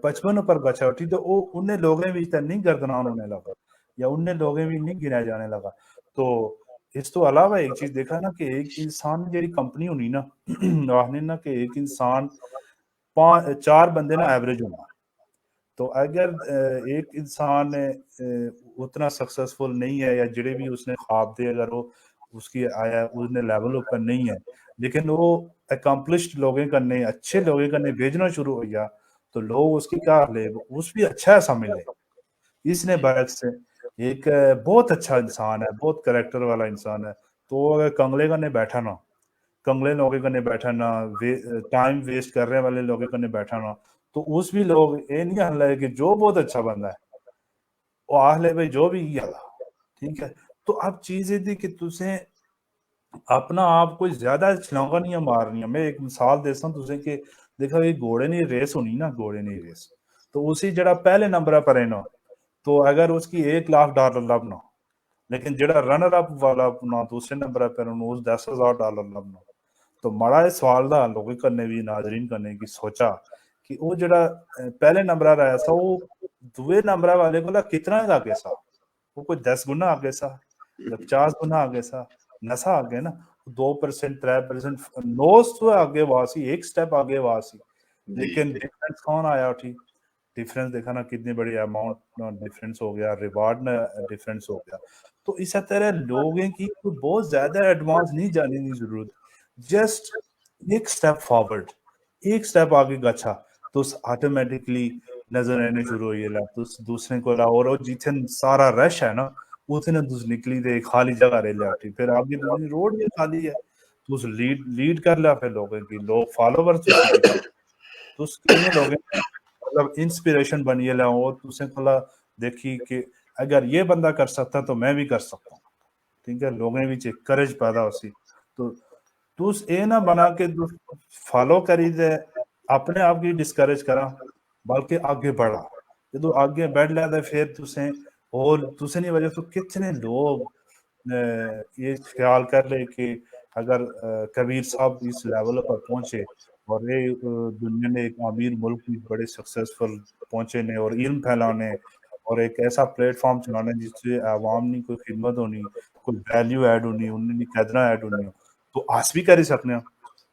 55 पर गचाठी तो वो उन्हें लोगों भी इतना नहीं गर्दनान होने लगा या उन्हें लोगों भी नहीं गिना जाने लगा तो इस तो अलावा एक चीज देखा ना कि एक इंसान जेडी कंपनी होनी ना आखने ना कि एक इंसान 4 बंदे ना एवरेज होना तो अगर एक इंसान उतना सक्सेसफुल नहीं है या जेडे भी उसने ख्वाब दे अगर वो उसकी आया उसने लेवल ऊपर नहीं है लेकिन वो अकम्पलिश्ड लोगों कन्ने अच्छे लोगों कन्ने भेजना शुरू हो गया तो लोग उसकी क्या ले उस भी अच्छा ऐसा मिले इसने बरक्स से एक बहुत अच्छा इंसान है बहुत करेक्टर वाला इंसान है तो अगर कंगले कन्ने बैठा ना कंगले लोगों कन्ने बैठा ना टाइम वेस्ट करने वाले लोगों कन्ने बैठा ना तो उस भी लोग ये नहीं हल कि जो बहुत अच्छा बंदा है वो आख ले भाई जो भी गया ठीक है तो अब चीज ये थी कि तुझे अपना आप कोई ज्यादा छलांगा नहीं मारनी मैं एक मिसाल देता हूँ तुझे कि देखो ये घोड़े ने रेस होनी ना घोड़े ने रेस तो उसी जरा पहले नंबर पर है ना तो अगर उसकी $1 लाख लबना लेकिन जरा रनर अप वाला ना दूसरे नंबर पर उस $10,000 लबना तो माड़ा इस सवाल का लोग करने भी नाजरीन करने की सोचा कि वो जरा पहले नंबर आया सा वो दुए नंबर वाले को कितना आगे सा वो कोई 10 गुना आगे सा या 50 गुना आगे सा नशा आगे ना 2% 3% नौ सौ आगे वासी एक स्टेप आगे वासी जी लेकिन डिफरेंस कौन आया उठी डिफरेंस देखा ना कितनी बड़ी अमाउंट डिफरेंस हो गया रिवार्ड में डिफरेंस हो गया तो इस तरह लोगों की कोई बहुत ज्यादा एडवांस नहीं जाने की जरूरत जस्ट एक स्टेप फॉरवर्ड एक स्टेप आगे गच्छा तो ऑटोमेटिकली नजर आने शुरू हो गया तो दूसरे को और वो जिथे सारा रश है ना उतने तुस निकली ते खाली जगह रे लिया फिर आगे दूसरी रोड भी खाली है तुस लीड लीड कर लिया फिर लोगों की लोग फॉलोवर्स तुसी की तुस किन्ने लोगों ने मतलब इंस्पिरेशन बनिए ला और तुसे कोला देखी कि अगर ये बंदा कर सकता तो मैं भी कर सकता हूँ ठीक है लोगों विच एक करेज पैदा होसी तो तुस ये ना बना के फॉलो करी दे अपने आप की डिस्करेज करा बल्कि आगे बढ़ा जो आगे बढ़ लिया तो फिर तुसें और तुसें नहीं वजह तो कितने लोग ये ख्याल कर ले कि अगर कबीर साहब इस लेवल पर पहुंचे और ये दुनिया ने एक अमीर मुल्क में बड़े सक्सेसफुल पहुंचे ने और इल्म फैलाने और एक ऐसा प्लेटफॉर्म चलाने जिससे आवाम की कोई खिदमत होनी कोई वैल्यू ऐड होनी उन्हें कदर ऐड होनी तो अस भी करी सकने हैं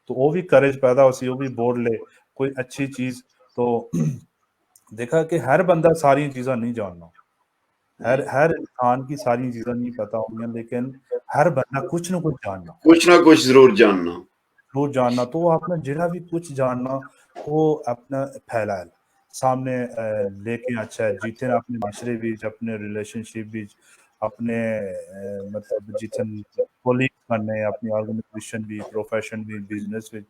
तो वो भी करेज पैदा होसी वो भी बोल ले कोई अच्छी चीज तो देखा कि हर बंदा सारी चीज़ां नहीं जानना हर जी हर इंसान की सारी चीज़ां नहीं पता होंगी लेकिन हर बंदा कुछ ना कुछ जानना कुछ ना कुछ जरूर जानना जरूर जानना तो वो अपना जिहड़ा भी कुछ जानना वो अपना फैलाए सामने लेके अच्छा है जितने अपने माशरे बीच अपने रिलेशनशिप बीच अपने मतलब जितन कोलीग बनने अपनी ऑर्गेनाइजेशन भी प्रोफेशन भी बिजनेस भी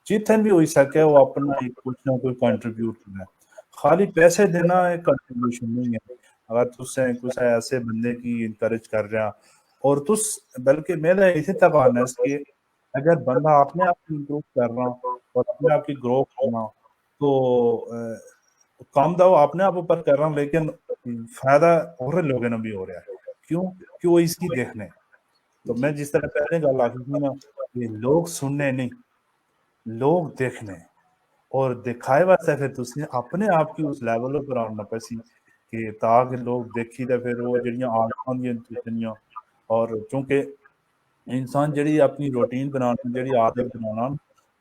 जितन भी हो सके वो अपना एक कुछ ना कुछ कंट्रीब्यूट करना है खाली पैसे देना एक कंट्रीब्यूशन नहीं है अगर तुसें कुछ ऐसे बंदे की इनकरेज कर रहा और तुस बल्कि मेरा इसी तक आना है कि अगर बंदा अपने आप को इम्प्रूव कर रहा और अपने आप की ग्रो करना तो काम तो वो अपने आप ऊपर कर रहा लेकिन फायदा और लोगों ने भी हो रहा है क्यों कि वो इसकी देखने तो जी मैं जिस तरह पहले गल आखी थी ना कि लोग सुनने नहीं लोग देखने और दिखाए वास्ते फिर तुसें अपने आप की उस लेवल पर आना पैसी कि ताकि लोग देखी ते फिर वो जेह्ड़ियां आदतां होंदियां तुसें और चूंकि इंसान जेह्ड़ी अपनी रूटीन बनाना जेह्ड़ी आदत बनाना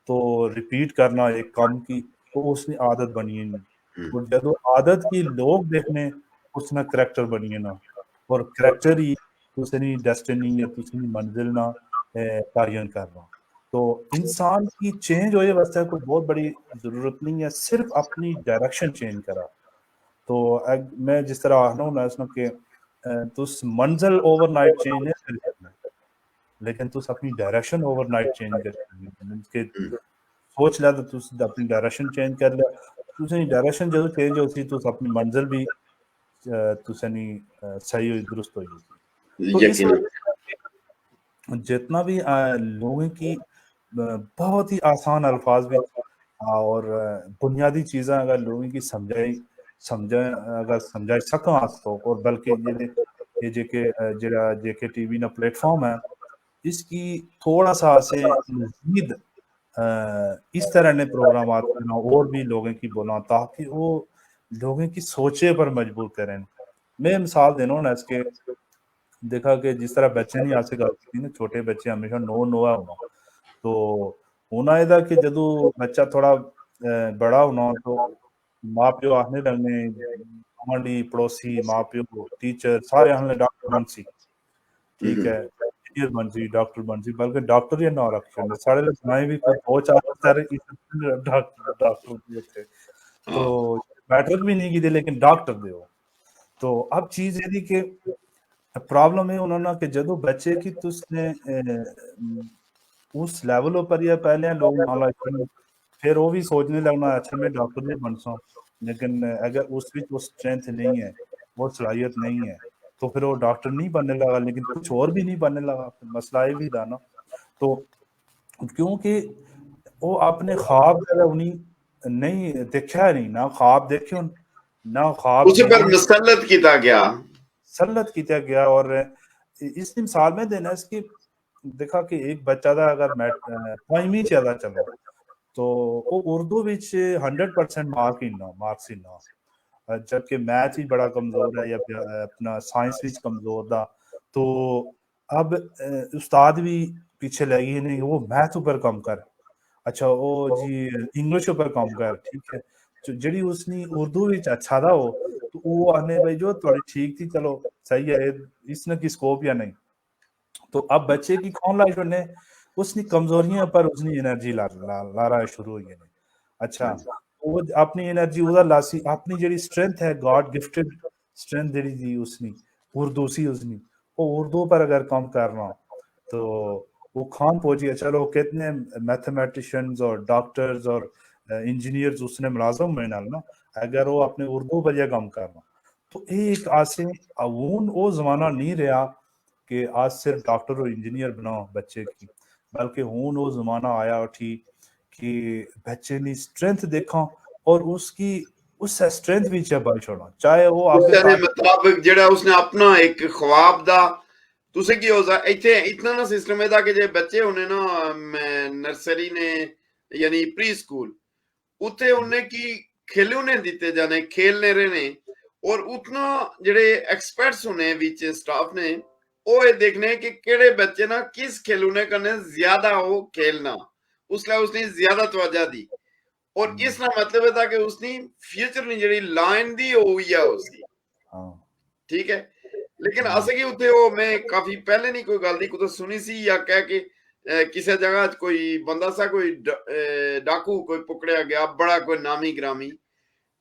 तो रिपीट करना एक कम की तो उसकी आदत बनी नहीं और जदों आदत की लोग देखने उसना करैक्टर बनी ना और करैक्टर ही तुसें डेस्टिनी या तुसें मंजिल ना तयन करना तो इंसान की चेंज होए वास्ते कोई बहुत बड़ी जरूरत नहीं है, सिर्फ अपनी डायरेक्शन चेंज करा। तो मैं जिस तरह आखना हूं ना कि तुस मंजिल ओवरनाइट चेंज नहीं करी सकदे, लेकिन तुस अपनी डायरेक्शन ओवरनाइट चेंज करी सकदे। मींस कि सोच लिया तो तुस अपनी डायरेक्शन चेंज कर लिया, तुसें डायरेक्शन जो चेंज होती तुस अपनी मंजिल भी तुसें सही हुई, दुरुस्त हुई। तो इस यकीन वजह जितना भी लोगों की बहुत ही आसान अल्फाज भी और बुनियादी चीज़ें अगर लोगों की अगर समझाई सकां अस तो, और बल्कि ये जेके टीवी ना प्लेटफॉर्म है, इसकी थोड़ा सा असें मजीद इस तरह ने प्रोग्राम करना और भी लोगों की बोला ताकि वो लोगों की सोचे पर मजबूर करें। मैं मिसाल देना हूं ना इसके, देखा कि जिस तरह बच्चे नहीं आसे गल की ना, छोटे बच्चे हमेशा नो नोआ होना, तो होना एदा कि जदों बच्चा थोड़ा बड़ा होना तो माँ प्यो आखने लगने, गुआंढी पड़ोसी माँ प्यो टीचर सारे आखने डॉक्टर बन सी, ठीक है, इंजीनियर बन सी, डॉक्टर बन सी, बल्कि डॉक्टर ही ना रख छड़े सारे लोग बनाए भी कोई दो चार सारे डॉक्टर डॉक्टर भी थे, हाँ तो मैट्रिक भी नहीं की लेकिन डॉक्टर दे हो। तो अब चीज यदि कि प्रॉब्लम है उन्होंने कि जदों बच्चे की तुसने उस लेवल पर या पहले लोग मान लो फिर वो भी सोचने लगना अच्छा मैं डॉक्टर नहीं बन सा, लेकिन अगर उस भी वो स्ट्रेंथ नहीं है, वो सलाहियत नहीं है, तो फिर वो डॉक्टर नहीं बनने लगा, लेकिन कुछ और भी नहीं बनने लगा। फिर मसला ये भी था ना, तो क्योंकि वो अपने ख्वाब उन्हीं नहीं देखा नहीं ना, ख्वाब देखे ना ख्वाब उसे पर जीने मुसल्लत किया गया। सल्लत किया गया। और इस मिसाल में देना इसकी देखा कि एक बच्चा था अगर पंजवीं च अदा चलो तो वो उर्दू विच 100% मार्क्स ही ना, जबकि मैथ ही बड़ा कमजोर है या अपना साइंस विच कमजोर था, तो अब उस्ताद भी पीछे लगी नहीं वो मैथ ऊपर कम कर, अच्छा वो जी इंग्लिश ऊपर कम कर, ठीक है, जी उसने उर्दू विच अच्छा था वो, तो वो आने भाई जो थोड़ी ठीक थी, चलो सही है, इसने की स्कोप या नहीं। तो अब बच्चे की कौन लाइफ ने उसकी कमजोरियां पर उसकी एनर्जी ला रहा है शुरू हो गई। अच्छा, वो अपनी एनर्जी उधर लासी, अपनी जेडी स्ट्रेंथ है गॉड गिफ्टेड स्ट्रेंथ जेडी दी उसने उर्दू सी उसने, वो उर्दू पर अगर काम करना तो वो खान पहुंची। चलो कितने मैथमेटिशियंस और डॉक्टर्स और इंजीनियर्स उसने मुलाजम में ना, अगर वो अपने उर्दू पर यह काम करना तो एक आसे वो जमाना नहीं रहा कि आज सिर्फ डॉक्टर और इंजीनियर बनाओ बच्चे की, बल्कि हूं वो जमाना आया उठी कि बच्चे ने स्ट्रेंथ देखा और उसकी उस स्ट्रेंथ भी चबाई छोड़ा, चाहे वो आगे उसने मुताबिक जेड़ा उसने अपना एक ख्वाब दा तुसे की होता इतने इतना ना सिस्टम है कि जे बच्चे होने ना नर्सरी ने यानी प्री स्कूल उथे उन्हें की खेले उन्हें दिते जाने खेलने रहने और उतना जेड़े एक्सपर्ट्स होने बीच स्टाफ ने वो ये देखने कि केड़े बच्चे ना किस खेलूने करने ज्यादा हो खेलना उसला उसने ज्यादा तवज्जो दी और इसका मतलब है था कि उसने फ्यूचर ने जेड़ी लाइन दी वो हुई है उसकी, ठीक है। लेकिन अस की उत्थे वो मैं काफी पहले नहीं कोई गल दी कुछ सुनी सी या कह के किसी जगह कोई बंदा सा कोई डाकू कोई पकड़िया गया बड़ा कोई नामी ग्रामी,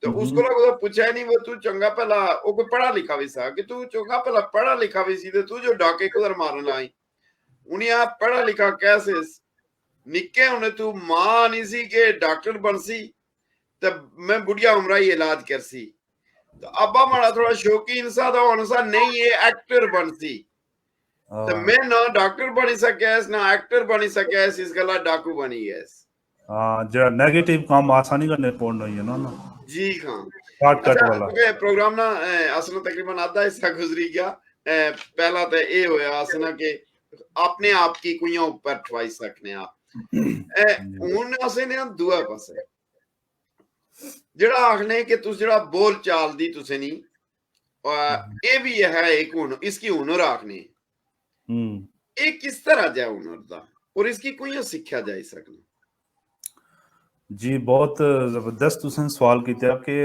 तो उसको ना पूछा नहीं वो तू चंगा भला वो कोई पढ़ा लिखा भी सा कि तू चंगा भला पढ़ा लिखा भी सी तू जो डाके कुधर मारन आई उन्हें आप पढ़ा लिखा कैसे निक्के होने तू मां नहीं सी के डॉक्टर बन सी तो मैं बुढ़िया उम्र ही इलाज कर सी, तो अब्बा माड़ा थोड़ा शौकीन सा था होने सा नहीं ये एक्टर बन सी, तो मैं ना डॉक्टर बनी सके ना एक्टर बनी सके इस गला डाकू बनी गए। जो नेगेटिव काम आसानी करने पड़ना ही है ना जी हाँ। शॉर्टकट अच्छा वाला क्योंकि प्रोग्राम ना असल तकरीबन आधा हिस्सा गुजरी गया, पहला तो ये होया असना के अपने आप की कुइयां ऊपर ठवाई सकने आप हुन असें ने दूआ पासे जेड़ा आखने कि तुस जेड़ा बोल चाल दी तुसे नी ये भी है एक हुन इसकी हुनर आखने ये किस तरह जाए हुनर दा और इसकी कुइयां सीखा जाई सकना। जी बहुत जबरदस्त तुसें सवाल किया कि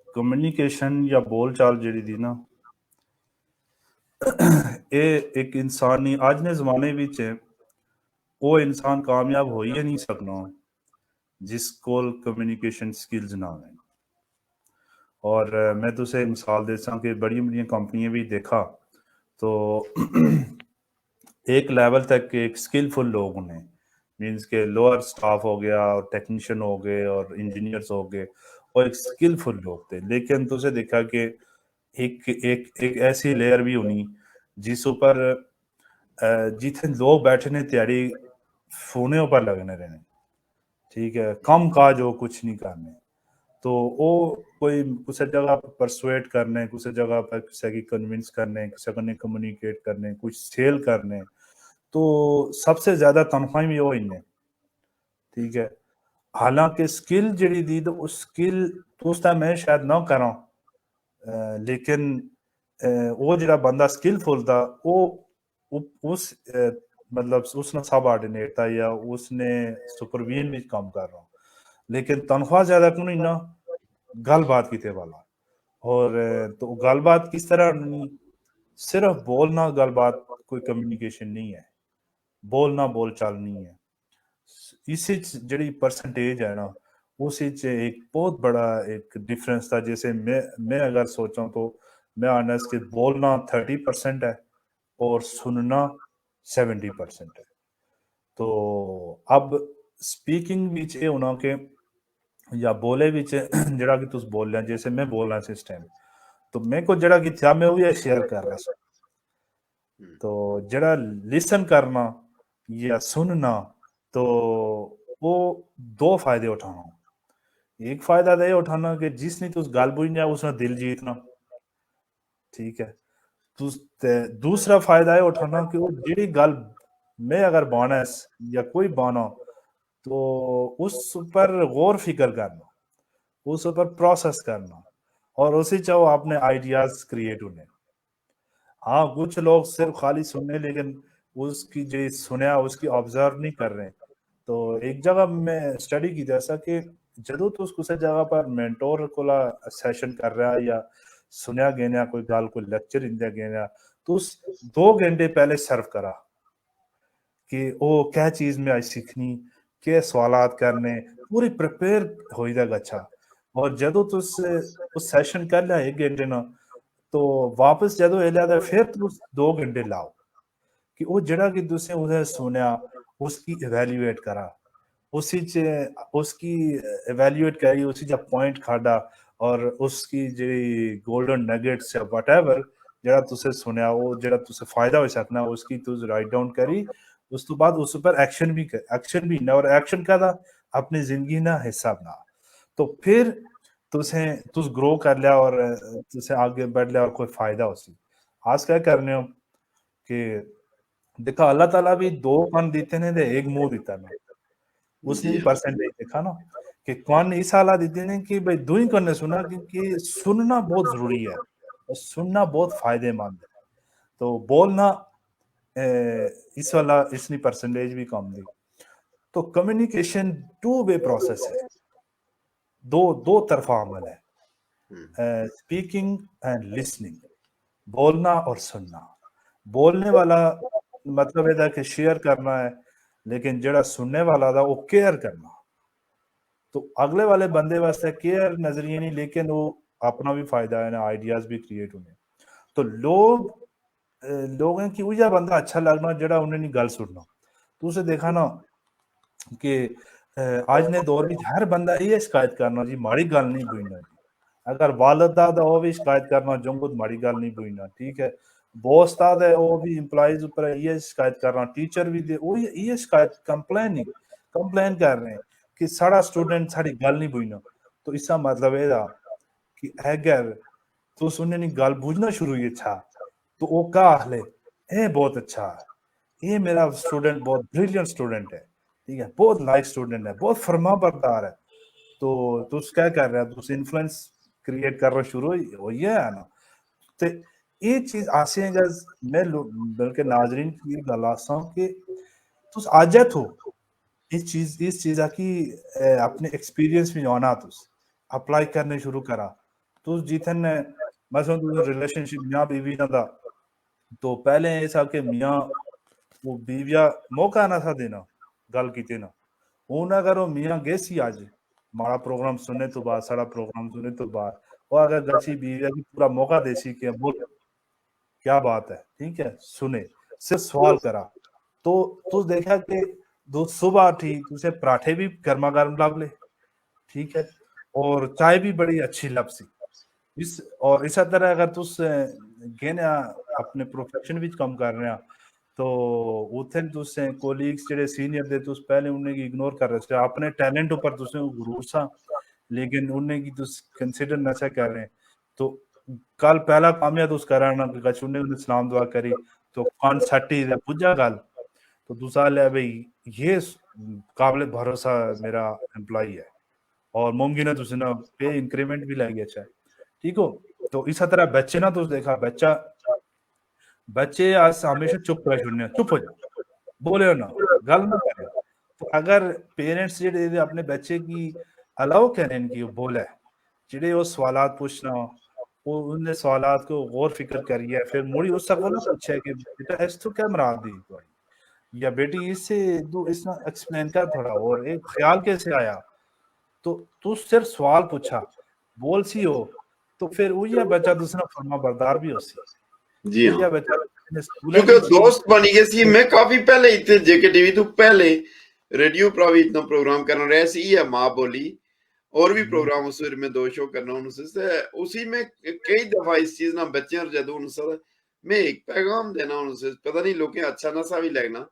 कम्युनिकेशन या बोल चाल जेड़ी दी ना ये एक इंसानी आज ने जमाने विच वो इंसान कामयाब हो ही नहीं सकना जिस कोल कम्युनिकेशन स्किल्स ना है। और मैं तुझे मिसाल देता हूँ कि बड़ी बड़ी कंपनियां भी देखा तो एक लेवल तक के एक स्किलफुल लोग उन्हें मीन्स के लोअर स्टाफ हो गया और टेक्नीशियन हो गए और इंजीनियर्स हो गए और एक स्किलफुल लोग थे, लेकिन तुझे देखा कि एक एक एक ऐसी लेयर भी होनी जिस ऊपर जिथे लोग बैठे ने तैयारी फोने ऊपर लगने रहने, ठीक है, कम काज हो कुछ नहीं करने। तो वो कोई किसी जगह पर परसुएट करने, किसी जगह पर किसी की कन्विंस करने, किसी को कम्युनिकेट करने, कुछ सेल करने, तो सबसे ज्यादा तनख्वाह भी वो इन्हें, ठीक है। हालांकि स्किल जड़ी दी तो उस स्किल तो उस टाइम मैं शायद ना करा, लेकिन वो जरा बंदा स्किलफुल था वो उस मतलब उसने सब ऑर्डिनेट था या उसने सुपरवीन भी काम कर रहा, लेकिन तनख्वाह ज्यादा क्यों नहीं ना, गलबात की वाला। और तो गलबात किस तरह नहीं, सिर्फ बोलना गलबात कोई कम्युनिकेशन नहीं है, बोलना बोलचाल नहीं है। इस जड़ी परसेंटेज है ना उस एक बहुत बड़ा एक डिफरेंस था। जैसे मैं अगर सोचा तो मैं ऑनेस्ट कि बोलना 30% है और सुनना 70% है। तो अब स्पीकिंग विच ये होना कि या बोले विच जड़ा कि तुस बोल रहे जैसे मैं बोल रहा इस टाइम, तो मैं को जड़ा कि था मैं वो शेयर कर रहा हूँ। तो जड़ा लिसन करना या सुनना, तो वो दो फायदे उठाना। एक फायदा तो ये उठाना कि जिसने तुस गल बुझ जाए उसने दिल जीतना, ठीक है। दूसरा फायदा ये उठाना कि वो जेड़ी गल मैं अगर बाना या कोई बाना तो उस पर गौर फिक्र करना, उस पर प्रोसेस करना और उसी चाहो आपने आइडियाज क्रिएट होने। हाँ कुछ लोग सिर्फ खाली सुनने लेकिन उसकी जो सुनया उसकी ऑब्जर्व नहीं कर रहे। तो एक जगह मैं स्टडी की जैसा कि जदों तो किसी जगह पर मेंटोर कोला सेशन कर रहा है या सुनया गेना कोई गल कोई लेक्चर इंदिया गेना, तो उस 2 घंटे पहले सर्व करा कि वो क्या चीज में आज सीखनी, के सवालात करने, पूरी प्रिपेयर हो गच्छा। और जदों तुस उस सेशन कर लिया 1 घंटे ना, तो वापस जदों एलिया तो फिर तुस 2 घंटे लाओ कि वो जड़ा कि तुसें उसे सुनया उसकी इवैल्यूएट करा, उसी च उसकी इवैल्यूएट करी, उसी च पॉइंट खाड़ा और उसकी जेह्ड़ी गोल्डन नगेट्स या व्हाटएवर जेह्ड़ा तुसें सुनेआ ओह् जेह्ड़ा तुसें फायदा होई सकना उसकी तुस राइट डाउन करी, उस तो बाद उस पर एक्शन भी ना, और एक्शन काह्दा अपनी जिंदगी ना हिस्सा बना। तो फिर तुस ग्रो कर लिया और तुसें आगे बढ़ लिया और कोई फायदा उसी। आज क्या करने हो कि देखा अल्लाह ताला भी 2 कान दिते ने ते 1 मुंह दिता ना। उसने जी भी हाँ। परसेंटेज देखा ना कि कौन इस हालत देते हैं कि भाई दो ही करने सुना, क्योंकि सुनना बहुत जरूरी है और सुनना बहुत फायदेमंद है। तो बोलना इस वाला इसकी परसेंटेज भी कम दी। तो कम्युनिकेशन टू वे प्रोसेस है, दो दो तरफा अमल है, स्पीकिंग एंड लिसनिंग, बोलना और सुनना। बोलने वाला मतलब है कि शेयर करना है, लेकिन जड़ा सुनने वाला था वो केयर करना। तो अगले वाले बंदे वास्ते केयर नजरिए नहीं, लेकिन वो अपना भी फायदा है ना, आइडियाज भी क्रिएट होने। तो लोगों की वजह बंदा अच्छा लगना जड़ा उन्हें गल सुनना। तो उसे देखा ना कि आज ने दौर में हर बंदा ये शिकायत करना जी माड़ी गल नहीं बुझना जी, अगर वालद दा वो भी शिकायत करना जंगुद माड़ी गल नहीं बुझना, ठीक है। बॉस दा है वो भी एम्प्लॉइज ऊपर ये शिकायत करना, टीचर भी दे वो ये शिकायत कंप्लेन कर रहे हैं कि साड़ा स्टूडेंट साड़ी गल नहीं बुझना। तो इसका मतलब है कि अगर तो सुनने नहीं गल बुझना शुरू हुई अच्छा, तो वो का हले ये बहुत अच्छा है, ये मेरा स्टूडेंट बहुत ब्रिलियंट स्टूडेंट है, ठीक है, बहुत लाइक स्टूडेंट है, बहुत फरमा बरदार है। तो तुस क्या कर रहा है, तुस इन्फ्लुएंस क्रिएट कर रहा शुरू हो ये है ना। तो ये चीज आसे जज मैं बल्कि नाजरीन की ये गल आसा कि तुस आजत हो इस चीज की अपने एक्सपीरियंस में आना, तुस अप्लाई करने शुरू करा। तुस जिथन मसलन तुस रिलेशनशिप मियां बीवी ना था, तो पहले ऐसा कि मियां वो बीविया मौका ना था देना गल कीती ना हुण अगर वो मियां गए सी अज माड़ा प्रोग्राम सुनने तो बाद साड़ा प्रोग्राम सुनने तो बाद वो अगर गची बीवी की पूरा मौका देसी कि बोल क्या बात है, ठीक है, सुने सिर्फ सवाल करा तो तू देखा कि दो सुबह उठी तुझे पराठे भी गर्मा गर्म लब ले, ठीक है, और चाय भी बड़ी अच्छी लब सी इस और इस तरह अगर तुस गेने अपने प्रोफेशन विच कम कर रहे तो उत्थे तुसें कोलीग्स जेह्ड़े सीनियर दे तुस पहले उ'नेंगी इग्नोर कर रहे थे अपने टैलेंट उप्पर तुसें गुरूर सा लेकिन उ'नेंगी तुस कंसीडर नशा कर रहे तो कल पहला कामयाब तुस करा ना गच उ'नें सलाम दुआ करी तो कान सट्टी दे पुज्जा गल तो दूसरा ले भाई ये काबिल भरोसा मेरा एम्प्लॉय है और मुमकिन है तुझे ना पे इंक्रीमेंट भी लग अच्छा ठीक हो तो इस तरह बच्चे ना तुझ देखा बच्चे आज हमेशा चुप रह छुड़ने चुप हो जाओ बोले ना गल ना करे तो अगर पेरेंट्स जेडे अपने बच्चे की अलाउ करें इनकी बोले जेडे वो सवालात पूछना वो उन सवालात को गौर फिक्र करिए फिर मुड़ी उस सवाल पूछे कि बेटा इस तो क्या मराद दी या बेटी इससे तू इसना एक्सप्लेन कर थोड़ा और एक ख्याल कैसे आया तो तू सिर्फ सवाल पूछा बोल सी हो तो फिर वही बच्चा दूसरा फरमा बरदार भी हो सी जी वही हाँ बच्चा क्योंकि दोस्त बनी गए सी मैं काफी पहले इतने जेके टीवी तो पहले रेडियो पर भी इतना प्रोग्राम करना रहे सी है माँ बोली और भी प्रोग्राम उस में दो शो करना उनसे उसी में कई दफा इस चीज ना बच्चे और जदू उनसे मैं एक पैगाम देना उनसे पता नहीं लोग अच्छा नशा भी लगना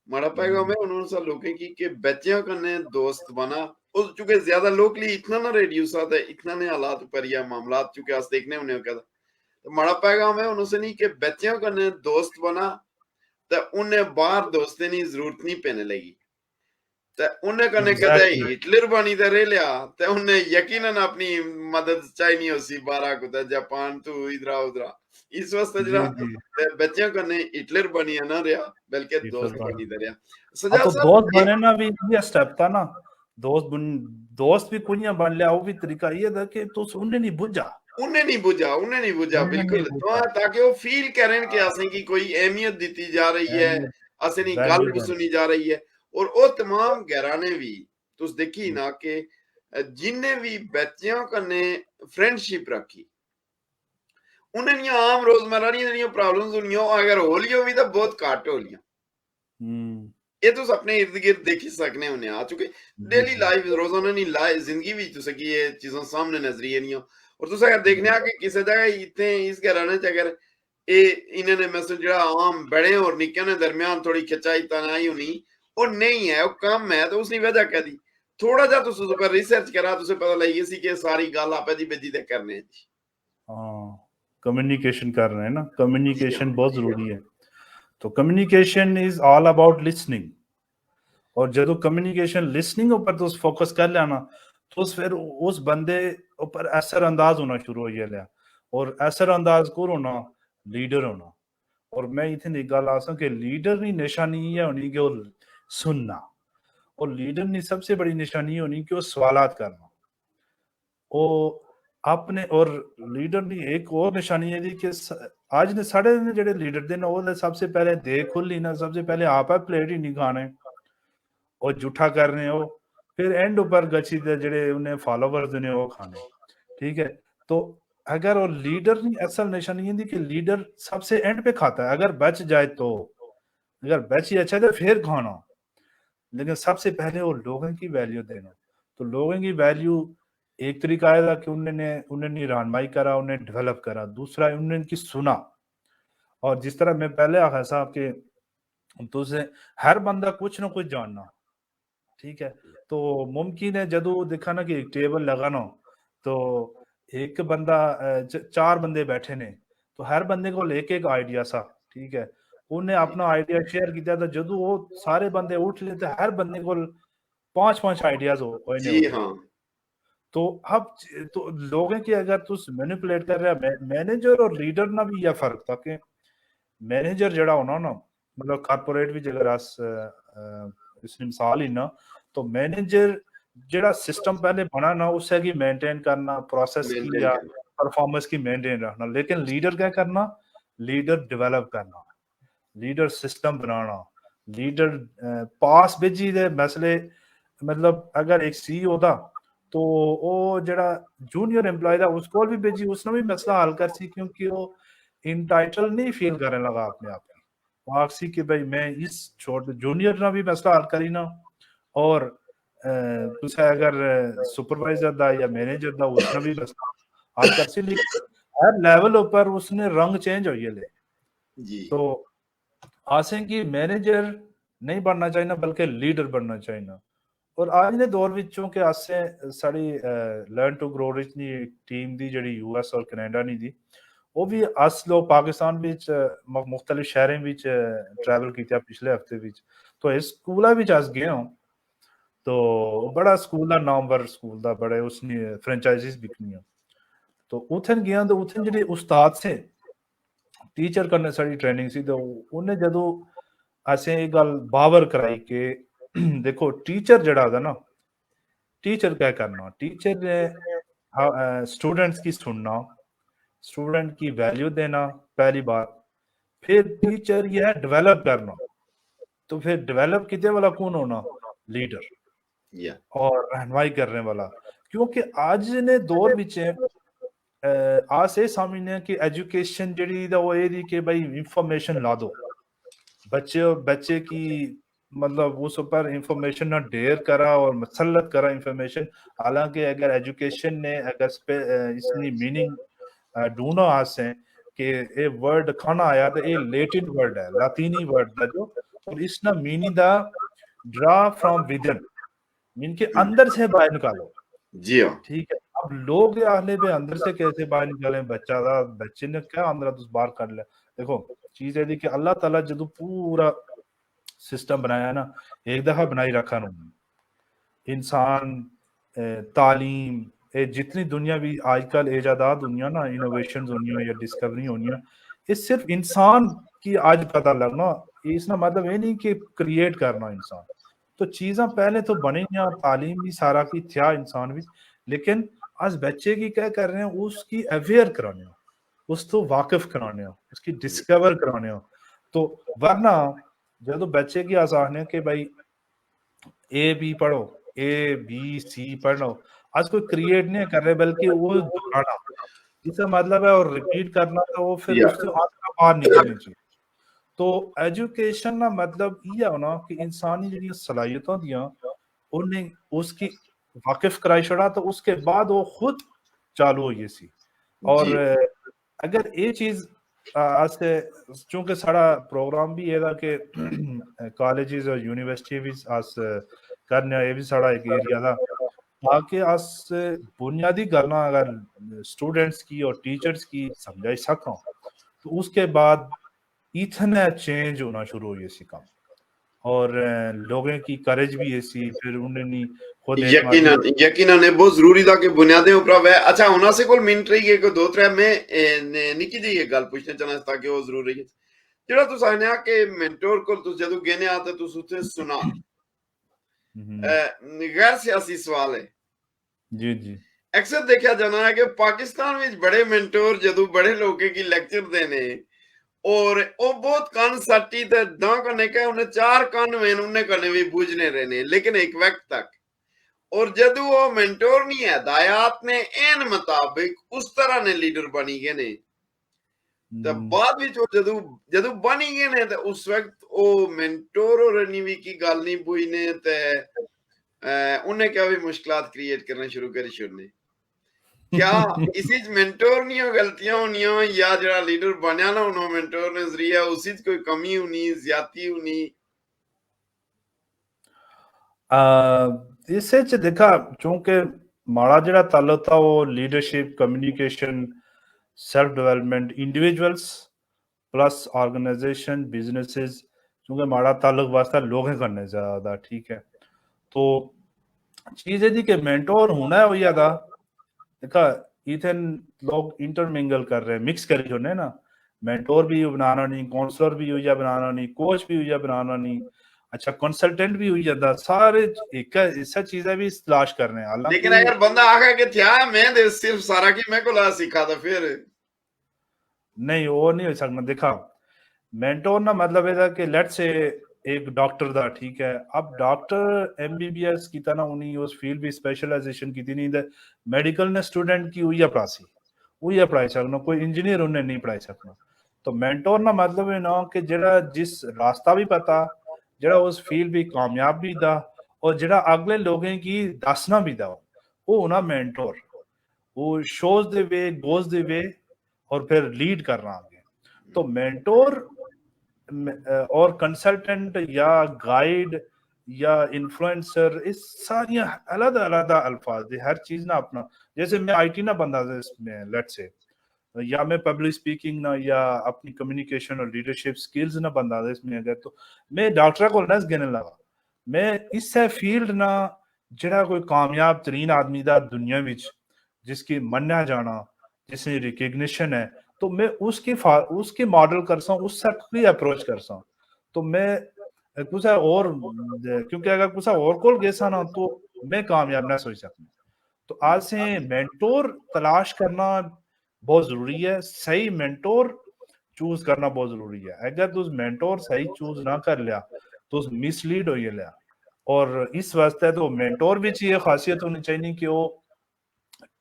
माड़ा पैगाम है उन्होंने सा लोगों की कि बच्चियों कने दोस्त बना उस चुके ज्यादा लोकली इतना ना रेडियो साथ है इतना ने हालात पर या मामला चुके आज देखने उन्हें कहता तो माड़ा पैगाम है उन्होंने नहीं कि बच्चियों कने दोस्त बना तो उन्हें बाहर दोस्ती नहीं जरूरत नहीं पैने लगी तो उन्हें कने कदे हिटलर बनी ते रह लिया तो उन्हें यकीनन अपनी मदद चाहिए होसी बारह को जापान तू इधरा उधरा इस वास्ते जरा बच्चों कने हिटलर बनी ना रहा बल्कि दोस्त बनी ते रहा सजा तो दोस्त बने ना भी ये स्टेप था ना दोस्त भी कुछ बन लिया वो भी तरीका ये था कि तू उन्हें नहीं बुझा बिल्कुल तो ताकि वो फील करें कि असें की कोई अहमियत दी जा रही है असें नहीं गल भी सुनी जा रही है और वो तमाम घराने भी तुस देखी ना कि जिन्हें भी बच्चों कने फ्रेंडशिप रखी उन्हें आम रोजमर्रा दी प्रॉब्लम्स होनियां अगर होलियो भी तो बहुत घट होलियां ये तुस अपने इर्द गिर्द देखी सकने होने आ चुके डेली लाइफ रोजाना नी जिंदगी भी तुस की ये चीजां सामने नजरिए नहीं और तुस अगर देखने आ कि किसी जगह इतने इस घराने च अगर ए इन्होंने मैसेज जो आम बड़े और निक्के ने दरमियान थोड़ी खिंचाई तनाई होनी वो नहीं है वो कम है तो उसकी वजह क्या दी थोड़ा जा तुस उस पर रिसर्च करा तुसे पता लगी सी कि सारी गल आपे दी बेदी ते करने है जी हां कम्युनिकेशन कर रहे हैं ना कम्युनिकेशन बहुत जरूरी है तो communication is all about listening और जो कम्युनिकेशन लिसनिंग ऊपर तो फोकस कर लेना तो फिर उस बंदे ऊपर असर अंदाज होना शुरू हो गया और असर अंदाज कौन होना लीडर होना और मैं इतनी गल आसा कि लीडर की निशानी ये होनी कि वो सुनना और लीडर की सबसे बड़ी निशानी होनी कि वो सवालात करना वो अपने और लीडर की एक और निशानी है कि आज ने साढ़े जेडे लीडर दे वो सबसे पहले देख खुली ना सबसे पहले आप प्लेट ही नहीं खाने और जूठा कर रहे हो फिर एंड ऊपर गची दे जेडे उन्हें फॉलोवर्स ने वो खाने ठीक है तो अगर वो लीडर नहीं असल निशानी है कि लीडर सबसे एंड पे खाता है अगर बच जाए तो अगर बच ही अच्छा तो फिर खाना लेकिन सबसे पहले वो लोगों की वैल्यू देना तो लोगों की वैल्यू एक तरीका आया कि उन्होंने रहनुमाई करा उन्हें डेवलप करा दूसरा उन्होंने इनकी सुना और जिस तरह मैं पहले आखा साहब के तुझे हर बंदा कुछ ना कुछ जानना ठीक है तो मुमकिन है जदू देखा ना कि एक टेबल लगाना तो एक बंदा चार बंदे बैठे ने तो हर बंदे को एक एक आइडिया सा ठीक है उन्हें अपना आइडिया शेयर किया था जदू वो सारे बंदे उठ लेते हर बंदे को पांच पांच आइडियाज हो जी हाँ तो अब तो लोगों की अगर तुम मैनिपुलेट कर रहे हैं मैनेजर और लीडर ना भी यह फर्क था कि मैनेजर जड़ा होना ना मतलब कारपोरेट भी अगर अस इसने मिसाल ही ना तो मैनेजर जड़ा सिस्टम पहले बना ना उसे की मेंटेन करना प्रोसेस की या परफॉर्मेंस की मेंटेन रखना लेकिन लीडर क्या करना लीडर डेवलप करना लीडर सिस्टम बनाना लीडर पास भेजी दे मसले मतलब अगर एक सीईओ दा तो वो जड़ा जूनियर एम्प्लॉय दा उसको भी भेजी उसने भी मसला हल कर सी क्योंकि वो इंटाइटल नहीं फील करने लगा अपने आप की वो आखसी कि भाई मैं इस छोटे जूनियर ना भी मसला हल करी ना और तुसें अगर सुपरवाइजर दा या मैनेजर दा उसने भी मसला हल कर सी लेकिन हर लेवल ऊपर उसने रंग चेंज होई ले जी तो आसें कि मैनेजर नहीं बनना चाहिए बल्कि लीडर बनना चाहिए और आज दे दौर विचों कि असें साड़ी लर्न टू ग्रो रिच दी टीम दी जेह्ड़ी यूएस और कनाडा नी दी वो भी अस लोग पाकिस्तान विच मुख्तलिफ शहरें विच ट्रैवल कीता पिछले हफ्ते विच तो इस स्कूला विच अस गए हों तो बड़ा स्कूल दा नामवर स्कूल दा बड़े उसने फ्रेंचाइजीज बिकनियां तो उथन गया तो उथन जेह्ड़े उस्ताद से टीचर कन्नै साड़ी ट्रेनिंग सी तो उन्हें जदों असें एह् गल्ल बावर कराई कि देखो टीचर जेह्ड़ा होंदा ना टीचर क्या करना टीचर ने स्टूडेंट्स की सुनना स्टूडेंट की वैल्यू देना पहली बात फिर टीचर ये है डेवलप करना तो फिर डेवलप कितने वाला कौन होना लीडर या और रहनुमाई करने वाला क्योंकि आज ने दौर विच आज से समझने कि एजुकेशन जेह्ड़ी दा ओह् एह् दी कि भाई इंफॉर्मेशन ला दो बच्चे की मतलब उस ऊपर इंफॉर्मेशन ना ढेर करा और मसलत करा इंफॉर्मेशन हालांकि अगर एजुकेशन ने अगर इसकी मीनिंग ढूंढो आज से कि ये वर्ड खाना आया तो ये लेटिन वर्ड है लातीनी वर्ड है जो और इसका मीनिंग दा ड्रा फ्रॉम विदिन मीन के अंदर से बाहर निकालो जी हाँ ठीक है अब लोग आहले पे अंदर से कैसे बाहर निकालें बच्चे ने क्या अंदर तुस बाहर कर ले देखो चीज है कि अल्लाह ताला जदों पूरा सिस्टम बनाया ना एक दफा बनाई रखा नु इंसान तालीम जितनी दुनिया भी आजकल इजादात दुनिया ना इनोवेशन दुनिया या डिस्कवरी होनी ये सिर्फ इंसान की आज पता लगना इसका मतलब ये नहीं कि क्रिएट करना इंसान तो चीज़ा पहले तो बनी तालीम भी सारा की था इंसान भी लेकिन आज बच्चे की क्या कर रहे हैं उसकी अवेयर कराने उस तो वाकिफ कराने उसकी डिस्कवर कराने तो वरना जो बच्चे की आसान है कि भाई ए बी पढ़ो ए बी सी पढ़ो आज कोई क्रिएट नहीं कर रहे बल्कि वो दोहराना इसका मतलब है और रिपीट करना तो वो फिर या उससे बाहर निकलनी चाहिए तो एजुकेशन ना मतलब ये होना कि इंसानी जी सलाहियतों दियां उन्हें उसकी वाकिफ कराई छड़ा तो उसके बाद वो खुद चालू हुई सी और जी अगर ये चीज आज से चूंकि साढ़ा प्रोग्राम भी है कि कॉलेजेस और यूनिवर्सिटी भी अस करने ये भी साढ़ा एक एरिया था ताकि अस बुनियादी गल्लां अगर स्टूडेंट्स की और टीचर्स की समझाई सकों तो उसके बाद इतना चेंज होना शुरू हुई सी काम और लोगों की करेज भी ऐसी फिर उन्होंने खुद एक आदमी यकीनन यकीनन ये बहुत जरूरी था कि बुनियादें उपर वै अच्छा हुन असें कोल मिनट रही गए कोई दो त्रै में निक्की जी एक गल पुछना चाहना ताकि वो जरूरी है जेड़ा तुस आखने कि मेंटोर कोल तुस जदों गेने आ ते तुस उत्थे सुना गैर सियासी सवाल है जी जी अक्सर देखा जाना है कि पाकिस्तान में बड़े मेंटोर जदों बड़े लोगों की लेक्चर देने और वो बहुत कान सट्टी ते दां कने के उन्हें चार कान में उन्हें कने भी बूझने रहने लेकिन एक वक्त तक और जदू वो मेंटोर नहीं है दायात ने एन मुताबिक उस तरह ने लीडर बनी गए ने तो बाद विच जदू जदू बनी गए ने तो उस वक्त वो मेंटोर और नीवी की गल नहीं बुई ने ते उन्हें क्या भी मुश्किलात क्रिएट करना शुरू करी छोड़ने क्या इसी मेंटोर नहीं हो गलतियां होनियां या जरा लीडर बनया ना उन्होंने मेंटोर ने जरिया उसी कोई कमी होनी ज्यादती होनी इससे च देखा चूंकि माड़ा जड़ा ताल्लुक था वो leadership communication self development individuals plus organisation businesses चूंकि माड़ा ताल्लुक वास्ता लोगों करने ज्यादा ठीक है तो चीज है कि मेंटोर होना है वही था देखा इथन लोग इंटरमिंगल कर रहे हैं मिक्स करी होने ना मेंटोर भी बनाना नहीं काउंसलर भी हुई बनाना नहीं कोच भी हुई बनाना नहीं अच्छा कंसल्टेंट भी हुई जाता सारे एक ऐसा चीजें भी तलाश कर रहे हैं लेकिन हालांकि अगर बंदा आखा कि थया मैं दे सिर्फ सारा की मैं को सीखा था फिर नहीं वो नहीं हो सकता देखा मेंटोर ना मतलब है कि लेट्स से एक डॉक्टर दा ठीक है, अब डॉक्टर MBBS कीता ना, उन्हीं उस फील्ड भी स्पेशलाइजेशन कीती नहीं ते मेडिकल ने स्टूडेंट की उइयै पढ़ासी, उइयै पढ़ाई सकना, कोई इंजीनियर उन्हें नहीं पढ़ाई सकना। तो मेंटोर ना मतलब है ना कि जेड़ा जिस रास्ता भी पता, जेड़ा उस फील्ड भी कामयाब भी दा और जेड़ा अगले लोगें की दसना भी दा, वो होना मेंटोर। वो shows the way, goes the way और फिर लीड करना आगे। तो मेंटोर और कंसल्टेंट या गाइड या इन्फ्लुएंसर, इस सारियां अलग अलग अल्फाज है, हर चीज ना अपना। जैसे मैं IT ना बंदा इसमें लेट्स से, या मैं पब्लिक स्पीकिंग ना या अपनी कम्युनिकेशन और लीडरशिप स्किल्स ना बंदा इसमें अगर, तो मैं डॉक्टर को नस गिनने लगा। मैं इससे फील्ड ना जेड़ा कोई कामयाब तरीन आदमी दा दुनिया विच, जिसकी मन्ना जाना, जिसकी रिकग्निशन है, तो मैं उसके मॉडल करसा हूं, उससे की अप्रोच करसा हूं। तो मैं कुछ और, क्योंकि अगर कुछ और कोल गेसा ना तो मैं कामयाब ना सोच सकता। तो आज से मेंटोर तलाश करना बहुत जरूरी है, सही मेंटोर चूज करना बहुत जरूरी है। अगर तुम मेंटोर सही चूज ना कर लिया तो मिसलीड हो लिया। और इस वास्ते तो मेंटोर भी चाहिए, खासियत होनी चाहिए कि वो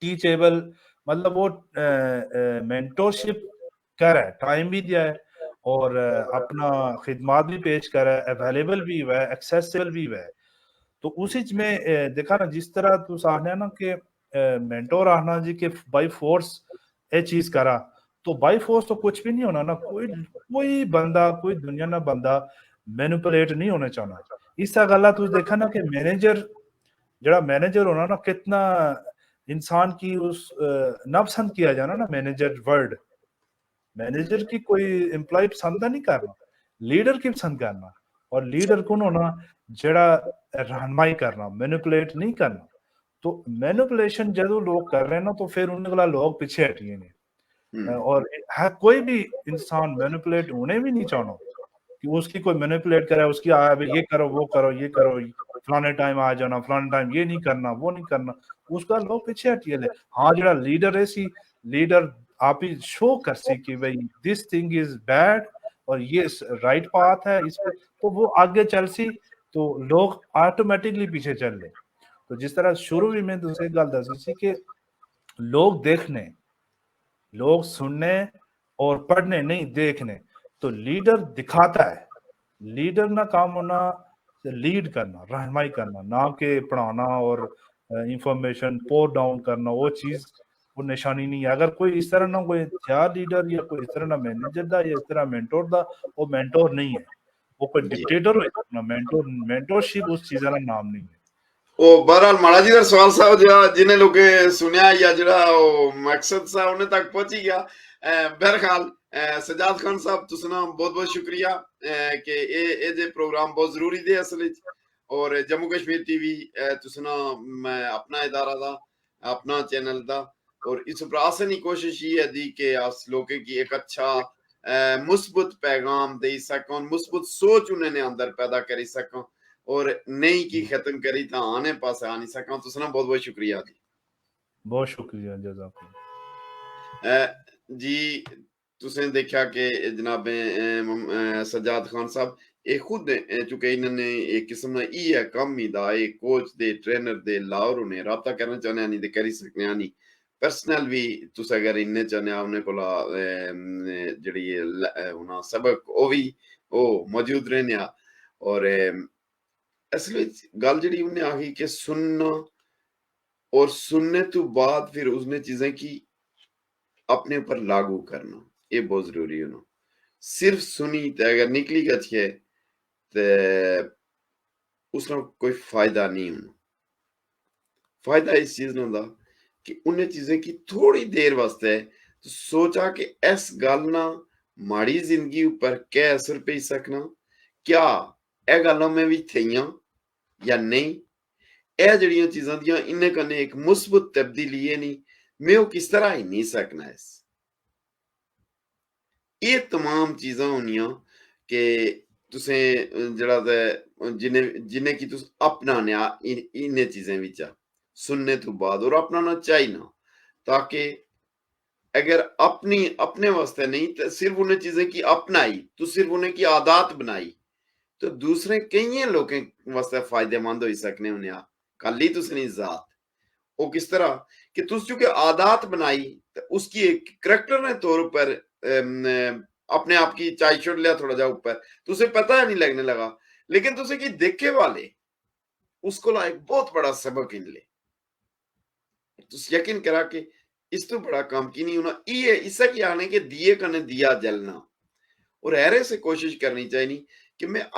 टीचेबल, मतलब वो मेंटोरशिप कर है, टाइम भी दिया है और अपना खिदमात भी पेश कर है, अवेलेबल भी हुआ है, एक्सेसिबल भी हुआ है। तो उसी च में देखा ना, जिस तरह तुस आखने ना कि मेंटोर आखना जी कि बाई फोर्स ये चीज करा, तो बाई फोर्स तो कुछ भी नहीं होना ना। कोई कोई बंदा, कोई दुनिया ना बंदा मैनिपुलेट नहीं होना चाहना। इस गल्ला तुस देखा ना कि मैनेजर, जरा मैनेजर होना ना, कितना इंसान की उस नापसंद किया जाना ना मैनेजर वर्ड। मैनेजर की कोई एम्प्लॉय पसंद नहीं करना, लीडर की पसंद करना। और लीडर कौन होना, जड़ा रहनमाई करना, मैनिपुलेट नहीं करना। तो मैनिपुलेशन जदों लोग कर रहे हैं ना, तो फिर उन्हें गला लोग पीछे हटिए ने। और है कोई भी इंसान मैनिपुलेट होने भी नहीं चाहना कि उसकी कोई मैनिपुलेट करे, उसकी ये करो, वो करो, ये करो, फलाने टाइम आ जाना, फलाने टाइम ये नहीं करना, वो नहीं करना, उसका लोग पीछे हटिए ले। हाँ, जड़ा लीडर है सी, लीडर आप ही शो कर सी कि भाई दिस थिंग इज बैड और ये राइट पाथ है, इस पे तो वो आगे चल सी, तो लोग ऑटोमेटिकली पीछे चल ले। तो जिस तरह शुरू भी में दूसरी गल दसी सी कि लोग देखने, लोग सुनने और पढ़ने नहीं, देखने। तो लीडर दिखाता है, लीडर ना काम होना लीड करना, रहनुमाई करना, ना कि पढ़ाना और इंफॉर्मेशन पोर डाउन करना। वो चीज, वो निशानी नहीं है। अगर कोई इस तरह ना कोई थिया लीडर या कोई इस तरह ना मैनेजर दा या इस तरह मेंटोर दा, वो मेंटोर नहीं है, वो कोई जी। डिक्टेटर हो ना। मेंटोरशिप उस चीज का नाम नहीं है। ਉਹ ਬਹਰਾਲ ਮਾੜਾ ਜੀ ਦਾ ਸਵਾਲ ਸਾਹਿਬ ਜਿਹੜਾ ਜਿਹਨੇ ਲੋਕੇ ਸੁਣਿਆ ਜਾਂ ਜਿਹੜਾ ਉਹ ਮਕਸਦ ਸਾ ਉਹਨੇ ਤੱਕ ਪਹੁੰਚੀ ਗਿਆ। ਬਹਰਹਾਲ ਸਜਾਦ ਖਾਨ ਸਾਹਿਬ ਤੁਸੀਂ ਨਾ ਬਹੁਤ ਬਹੁਤ ਸ਼ੁਕਰੀਆ ਕਿ ਇਹ ਜੇ ਪ੍ਰੋਗਰਾਮ ਬਹੁਤ ਜ਼ਰੂਰੀ ਦੇ ਅਸਲ ਵਿੱਚ। ਔਰ ਜੰਮੂ ਕਸ਼ਮੀਰ ਟੀਵੀ ਤੁਸੀਂ ਨਾ मैं अपना इदारा दा, अपना चैनल दा, और इस पर आसनी कोशिश ये है दी कि आप लोगों की एक अच्छा मुस्बत पैगाम दे सकूं, मुस्बत सोच उन्हें अंदर पैदा कर सकूं और नई की खत्म करी तो आने पास आ नहीं सका। तो सुना बहुत बहुत शुक्रिया जी। बहुत शुक्रिया, जज़ाकल्लाह। जी तुसें देखा कि जनाब सज्जाद खान साहब ये खुद चूंकि इन्होंने एक किस्म का ई है कम ही दा, एक कोच दे ट्रेनर दे लाहौर उन्हें राबता करना चाहने नहीं ते करी सकने नहीं। पर्सनल भी तुस अगर इन्ने चाहने उन्हें कोला जड़ी उना सबक ओ भी ओ मौजूद रहने। और असल ਵਿੱਚ ਗੱਲ ਜਿਹੜੀ ਉਹਨੇ ਆਖੀ कि सुनना और सुनने तो बाद फिर उसने चीजें की अपने ऊपर लागू करना, ये बहुत जरूरी है ना। सिर्फ सुनी ते अगर निकली गई है ते उसका कोई फायदा नहीं होना। फायदा इस चीज ने होता कि उन्हें चीजें की थोड़ी देर वास्ते तो सोचा कि इस गल ना माड़ी जिंदगी ऊपर क्या असर पे सकना, क्या ए गल्लां में भी थियां या नहीं, ਇਹ ਜਿਹੜੀਆਂ ਚੀਜ਼ਾਂ ਦੀਆਂ ਇन्ने कन्ने एक मुस्बत तब्दीली है नहीं, मैं वो किस तरह ही नहीं सकना इस ये तमाम चीज़ां होनियां कि तुसें जड़ा जिन्हें कि तुस अपनाने इन्ने चीज़ें विचा सुनने तो बाद और अपनाना चाहिए, ताकि अगर अपने वास्ते नहीं तो सिर्फ उन्हें चीज़ें की अपनाई तो सिर्फ उन्हें की आदत बनाई तो दूसरे केइयें लोकें वास्ते फायदेमंद होई सकने हुन्ने आ खाली तुस नहीं जात वो किस तरह कि तुस चूंकि आदत बनाई तो उसकी एक करैक्टर ने तौर पर अपने आप की चाय छोड़ लिया थोड़ा जा ऊपर तुझे पता नहीं लगने लगा लेकिन तुझे की देखे वाले उसको ला एक बहुत बड़ा सबक इन ले तुस यकीन करा कि इस तो बड़ा काम की नहीं होना ये इससे क्या आने के दिए कने दिया जलना और ऐरे से कोशिश करनी चाहिए कि मैं